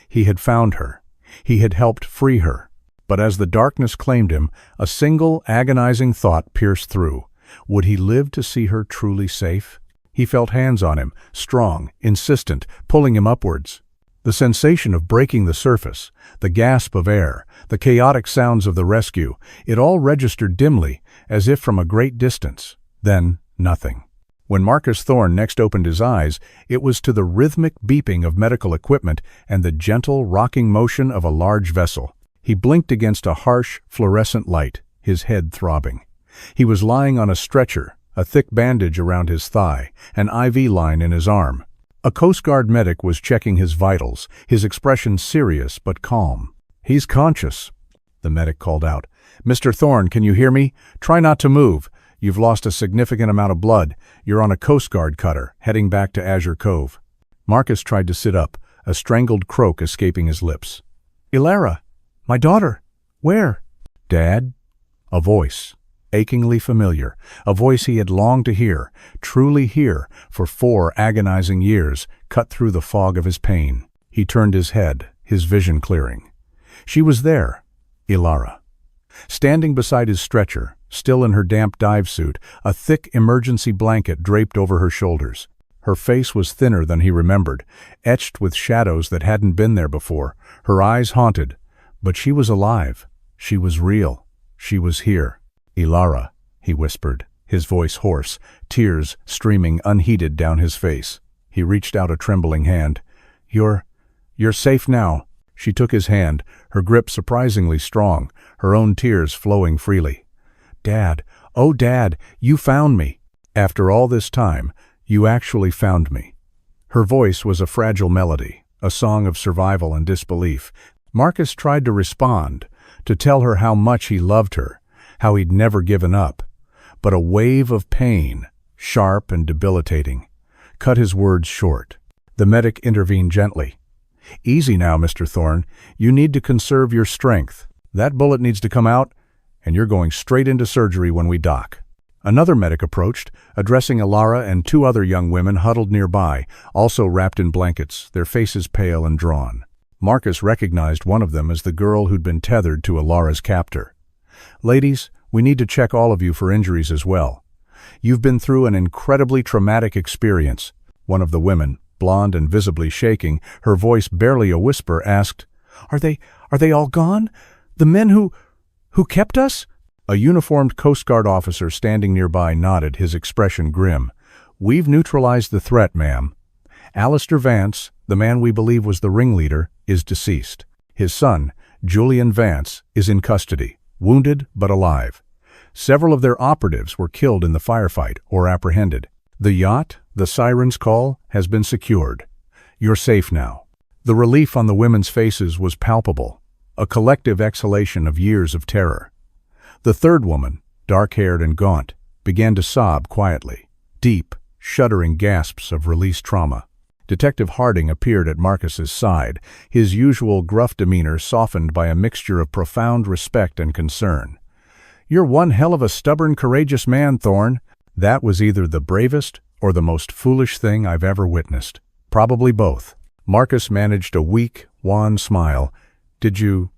He had found her. He had helped free her. But as the darkness claimed him, a single, agonizing thought pierced through. Would he live to see her truly safe? He felt hands on him, strong, insistent, pulling him upwards. The sensation of breaking the surface, the gasp of air, the chaotic sounds of the rescue, it all registered dimly, as if from a great distance. Then, nothing. When Marcus Thorne next opened his eyes, it was to the rhythmic beeping of medical equipment and the gentle, rocking motion of a large vessel. He blinked against a harsh, fluorescent light, his head throbbing. He was lying on a stretcher, a thick bandage around his thigh, an IV line in his arm. A Coast Guard medic was checking his vitals, his expression serious but calm. "He's conscious," the medic called out. "Mr. Thorne, can you hear me? Try not to move. You've lost a significant amount of blood. You're on a Coast Guard cutter, heading back to Azure Cove." Marcus tried to sit up, a strangled croak escaping his lips. "Ilara, my daughter, where?" "Dad?" A voice, achingly familiar, a voice he had longed to hear, truly hear, for 4 agonizing years, cut through the fog of his pain. He turned his head, his vision clearing. She was there, Ilara. Standing beside his stretcher, still in her damp dive suit, a thick emergency blanket draped over her shoulders. Her face was thinner than he remembered, etched with shadows that hadn't been there before, her eyes haunted, but she was alive. She was real. She was here. "Ilara," he whispered, his voice hoarse, tears streaming unheeded down his face. He reached out a trembling hand. You're safe now." She took his hand, her grip surprisingly strong, her own tears flowing freely. "Dad, oh Dad, you found me. After all this time, you actually found me." Her voice was a fragile melody, a song of survival and disbelief. Marcus tried to respond, to tell her how much he loved her, how he'd never given up. But a wave of pain, sharp and debilitating, cut his words short. The medic intervened gently. "Easy now, Mr. Thorne. You need to conserve your strength. That bullet needs to come out, and you're going straight into surgery when we dock." Another medic approached, addressing Ilara and two other young women huddled nearby, also wrapped in blankets, their faces pale and drawn. Marcus recognized one of them as the girl who'd been tethered to Ilara's captor. "Ladies, we need to check all of you for injuries as well. You've been through an incredibly traumatic experience." One of the women, blonde and visibly shaking, her voice barely a whisper, asked, Are they all gone? The men who kept us?" A uniformed Coast Guard officer standing nearby nodded, his expression grim. "We've neutralized the threat, ma'am. Alistair Vance, the man we believe was the ringleader, is deceased. His son, Julian Vance, is in custody, wounded but alive. Several of their operatives were killed in the firefight or apprehended. The yacht, the Siren's Call, has been secured. You're safe now." The relief on the women's faces was palpable, a collective exhalation of years of terror. The third woman, dark-haired and gaunt, began to sob quietly, deep, shuddering gasps of released trauma. Detective Harding appeared at Marcus's side, his usual gruff demeanor softened by a mixture of profound respect and concern. "You're one hell of a stubborn, courageous man, Thorne. That was either the bravest or the most foolish thing I've ever witnessed. Probably both." Marcus managed a weak, wan smile. Did you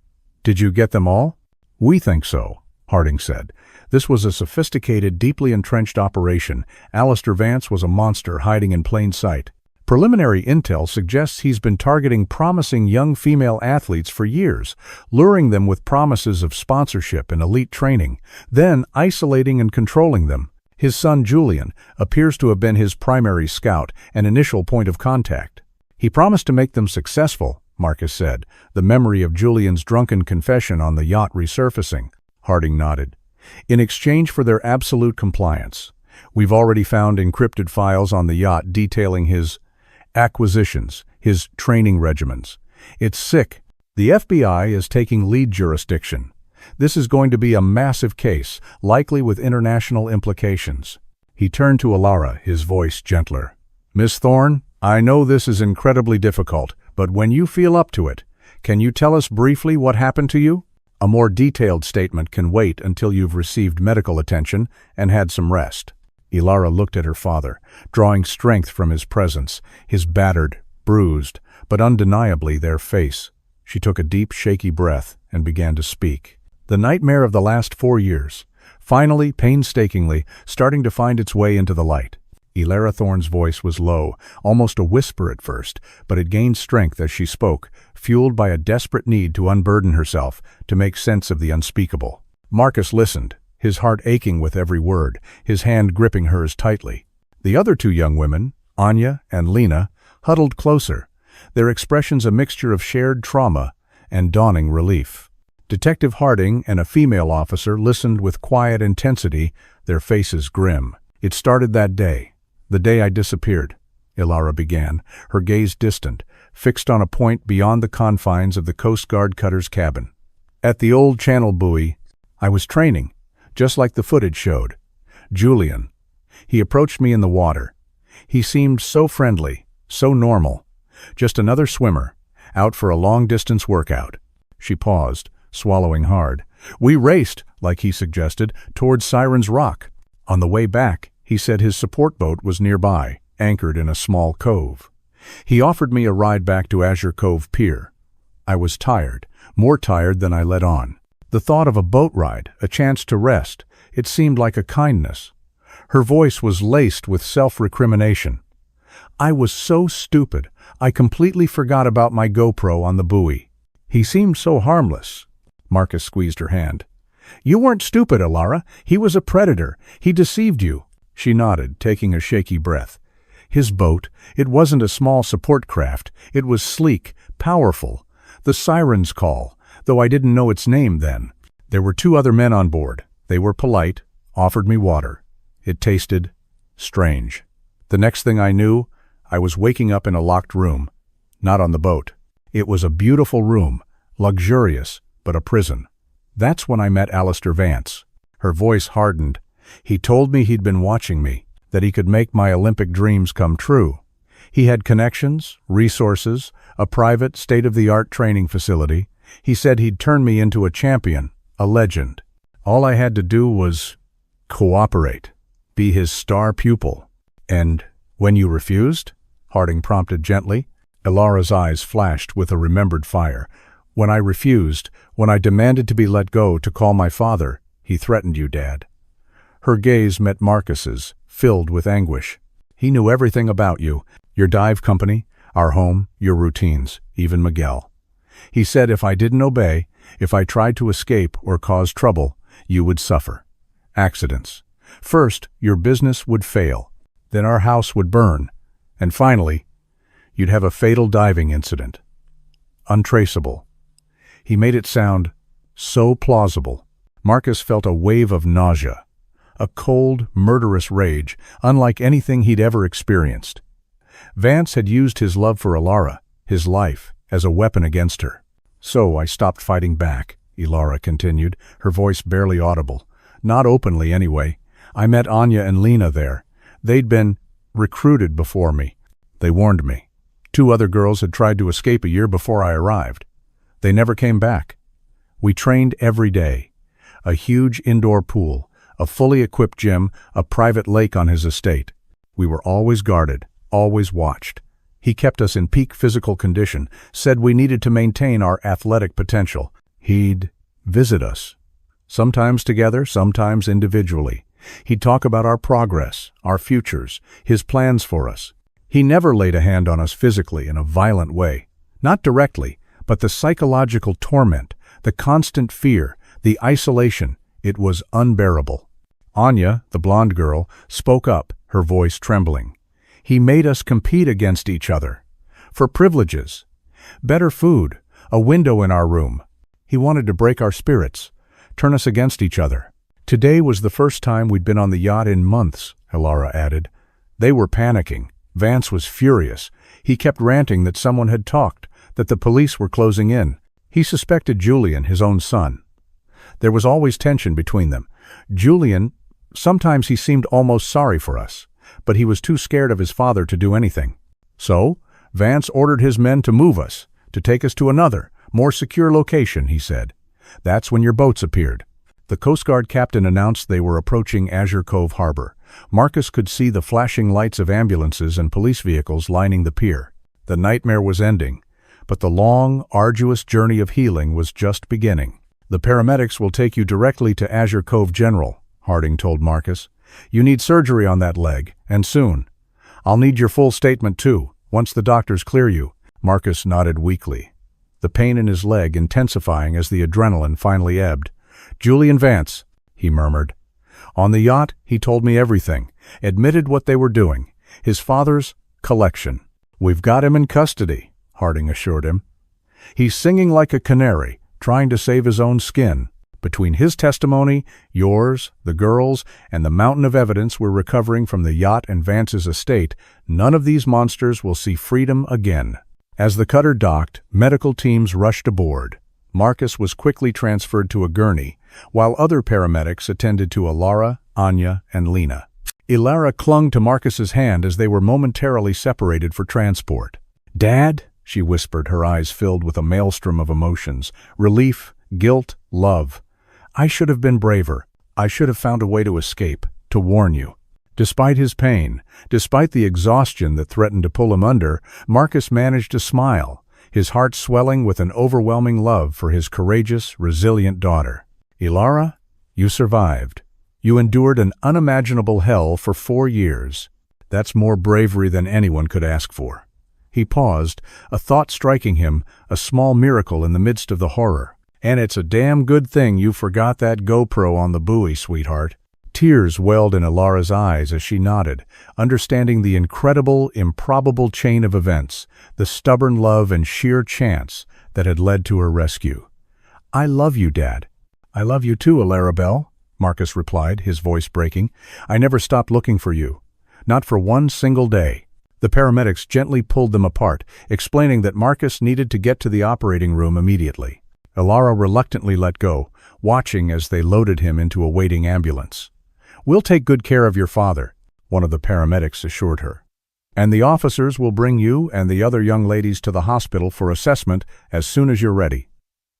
get them all?" "We think so," Harding said. "This was a sophisticated, deeply entrenched operation. Alistair Vance was a monster hiding in plain sight. Preliminary intel suggests he's been targeting promising young female athletes for years, luring them with promises of sponsorship and elite training, then isolating and controlling them. His son Julian appears to have been his primary scout and initial point of contact. He promised to make them successful," Marcus said, the memory of Julian's drunken confession on the yacht resurfacing. Harding nodded. "In exchange for their absolute compliance. We've already found encrypted files on the yacht detailing his acquisitions, his training regimens. It's sick. The FBI is taking lead jurisdiction. This is going to be a massive case, likely with international implications." He turned to Ilara, his voice gentler. "Miss Thorne, I know this is incredibly difficult, but when you feel up to it, can you tell us briefly what happened to you? A more detailed statement can wait until you've received medical attention and had some rest." Ilara looked at her father, drawing strength from his presence, his battered, bruised, but undeniably their face. She took a deep, shaky breath and began to speak. The nightmare of the last 4 years, finally, painstakingly, starting to find its way into the light. Ilara Thorne's voice was low, almost a whisper at first, but it gained strength as she spoke, fueled by a desperate need to unburden herself, to make sense of the unspeakable. Marcus listened, his heart aching with every word, his hand gripping hers tightly. The other two young women, Anya and Lena, huddled closer, their expressions a mixture of shared trauma and dawning relief. Detective Harding and a female officer listened with quiet intensity, their faces grim. "It started that day, the day I disappeared," Ilara began, her gaze distant, fixed on a point beyond the confines of the Coast Guard cutter's cabin. "At the old channel buoy, I was training, just like the footage showed. Julian. He approached me in the water. He seemed so friendly, so normal. Just another swimmer, out for a long-distance workout." She paused, swallowing hard. "We raced, like he suggested, towards Siren's Rock. On the way back, he said his support boat was nearby, anchored in a small cove. He offered me a ride back to Azure Cove Pier. I was tired, more tired than I let on. The thought of a boat ride, a chance to rest, it seemed like a kindness." Her voice was laced with self-recrimination. "I was so stupid, I completely forgot about my GoPro on the buoy. He seemed so harmless. Marcus squeezed her hand. "You weren't stupid, Alara. He was a predator. He deceived you." She nodded, taking a shaky breath. His boat, it wasn't a small support craft. It was sleek, powerful. The siren's call, though I didn't know its name then. There were 2 other men on board. They were polite, offered me water. It tasted strange. The next thing I knew, I was waking up in a locked room. Not on the boat. It was a beautiful room, luxurious, but a prison. That's when I met Alistair Vance. Her voice hardened. He told me he'd been watching me, that he could make my Olympic dreams come true. He had connections, resources, a private, state-of-the-art training facility. He said he'd turn me into a champion, a legend. All I had to do was cooperate, be his star pupil. "And when you refused?" Harding prompted gently. Ilara's eyes flashed with a remembered fire. "When I refused, when I demanded to be let go to call my father, he threatened you, Dad." Her gaze met Marcus's, filled with anguish. "He knew everything about you, your dive company, our home, your routines, even Miguel. He said if I didn't obey, if I tried to escape or cause trouble, you would suffer. Accidents. First, your business would fail. Then our house would burn. And finally, you'd have a fatal diving incident. Untraceable." He made it sound so plausible. Marcus felt a wave of nausea, a cold, murderous rage, unlike anything he'd ever experienced. Vance had used his love for Ilara, his life, as a weapon against her. "So I stopped fighting back," Ilara continued, her voice barely audible. "Not openly, anyway. I met Anya and Lena there. They'd been recruited before me. They warned me. 2 other girls had tried to escape a year before I arrived. They never came back. We trained every day. A huge indoor pool, a fully equipped gym, a private lake on his estate. We were always guarded, always watched. He kept us in peak physical condition, said we needed to maintain our athletic potential. He'd visit us. Sometimes together, sometimes individually. He'd talk about our progress, our futures, his plans for us. He never laid a hand on us physically in a violent way. Not directly, but the psychological torment, the constant fear, the isolation, it was unbearable. Anya, the blonde girl, spoke up, her voice trembling. He made us compete against each other. For privileges. Better food, a window in our room. He wanted to break our spirits, turn us against each other. Today was the first time we'd been on the yacht in months, Ilara added. They were panicking. Vance was furious. He kept ranting that someone had talked, that the police were closing in. He suspected Julian, his own son. There was always tension between them. Julian, sometimes he seemed almost sorry for us, but he was too scared of his father to do anything. So, Vance ordered his men to move us, to take us to another, more secure location, he said. That's when your boats appeared. The Coast Guard captain announced they were approaching Azure Cove Harbor. Marcus could see the flashing lights of ambulances and police vehicles lining the pier. The nightmare was ending, but the long, arduous journey of healing was just beginning. The paramedics will take you directly to Azure Cove General, Harding told Marcus. You need surgery on that leg, and soon. I'll need your full statement too, once the doctors clear you. Marcus nodded weakly, the pain in his leg intensifying as the adrenaline finally ebbed. Julian Vance, he murmured. On the yacht, he told me everything, admitted what they were doing, his father's collection. We've got him in custody, Harding assured him. He's singing like a canary, trying to save his own skin. Between his testimony, yours, the girls, and the mountain of evidence we're recovering from the yacht and Vance's estate, none of these monsters will see freedom again. As the cutter docked, medical teams rushed aboard. Marcus was quickly transferred to a gurney, while other paramedics attended to Ilara, Anya, and Lena. Ilara clung to Marcus's hand as they were momentarily separated for transport. "Dad," she whispered, her eyes filled with a maelstrom of emotions, relief, guilt, love. "I should have been braver. I should have found a way to escape, to warn you." Despite his pain, despite the exhaustion that threatened to pull him under, Marcus managed to smile, his heart swelling with an overwhelming love for his courageous, resilient daughter. "Ilara, you survived. You endured an unimaginable hell for 4 years. That's more bravery than anyone could ask for." He paused, a thought striking him, a small miracle in the midst of the horror. And it's a damn good thing you forgot that GoPro on the buoy, sweetheart. Tears welled in Alara's eyes as she nodded, understanding the incredible, improbable chain of events, the stubborn love and sheer chance that had led to her rescue. "I love you, Dad." "I love you too, Alara Bell," Marcus replied, his voice breaking. "I never stopped looking for you. Not for one single day." The paramedics gently pulled them apart, explaining that Marcus needed to get to the operating room immediately. Alara reluctantly let go, watching as they loaded him into a waiting ambulance. "We'll take good care of your father," one of the paramedics assured her. "And the officers will bring you and the other young ladies to the hospital for assessment as soon as you're ready.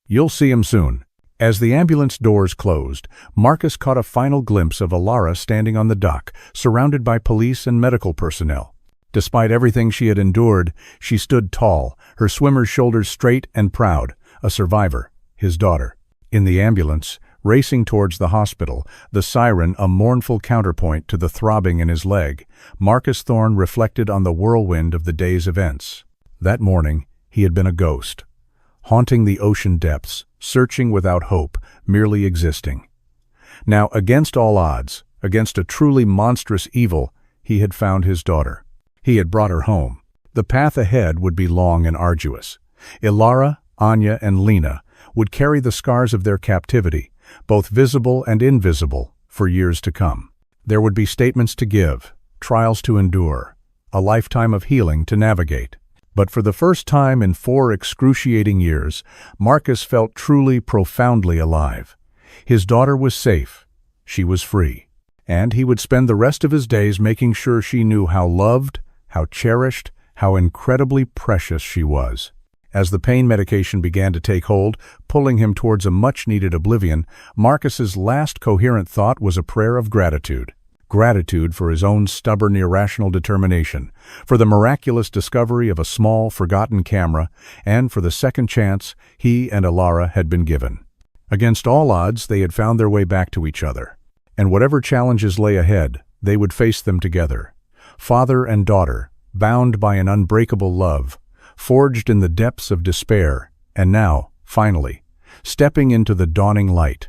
You'll see him soon." As the ambulance doors closed, Marcus caught a final glimpse of Alara standing on the dock, surrounded by police and medical personnel. Despite everything she had endured, she stood tall, her swimmer's shoulders straight and proud, a survivor, his daughter. In the ambulance, racing towards the hospital, the siren a mournful counterpoint to the throbbing in his leg, Marcus Thorne reflected on the whirlwind of the day's events. That morning, he had been a ghost, haunting the ocean depths, searching without hope, merely existing. Now, against all odds, against a truly monstrous evil, he had found his daughter. He had brought her home. The path ahead would be long and arduous. Alara, Anya, and Lena would carry the scars of their captivity, both visible and invisible, for years to come. There would be statements to give, trials to endure, a lifetime of healing to navigate. But for the first time in 4 excruciating years, Marcus felt truly, profoundly alive. His daughter was safe. She was free. And he would spend the rest of his days making sure she knew how loved, how cherished, how incredibly precious she was. As the pain medication began to take hold, pulling him towards a much-needed oblivion, Marcus's last coherent thought was a prayer of gratitude. Gratitude for his own stubborn, irrational determination, for the miraculous discovery of a small, forgotten camera, and for the second chance he and Alara had been given. Against all odds, they had found their way back to each other. And whatever challenges lay ahead, they would face them together. Father and daughter, bound by an unbreakable love, forged in the depths of despair, and now, finally, stepping into the dawning light,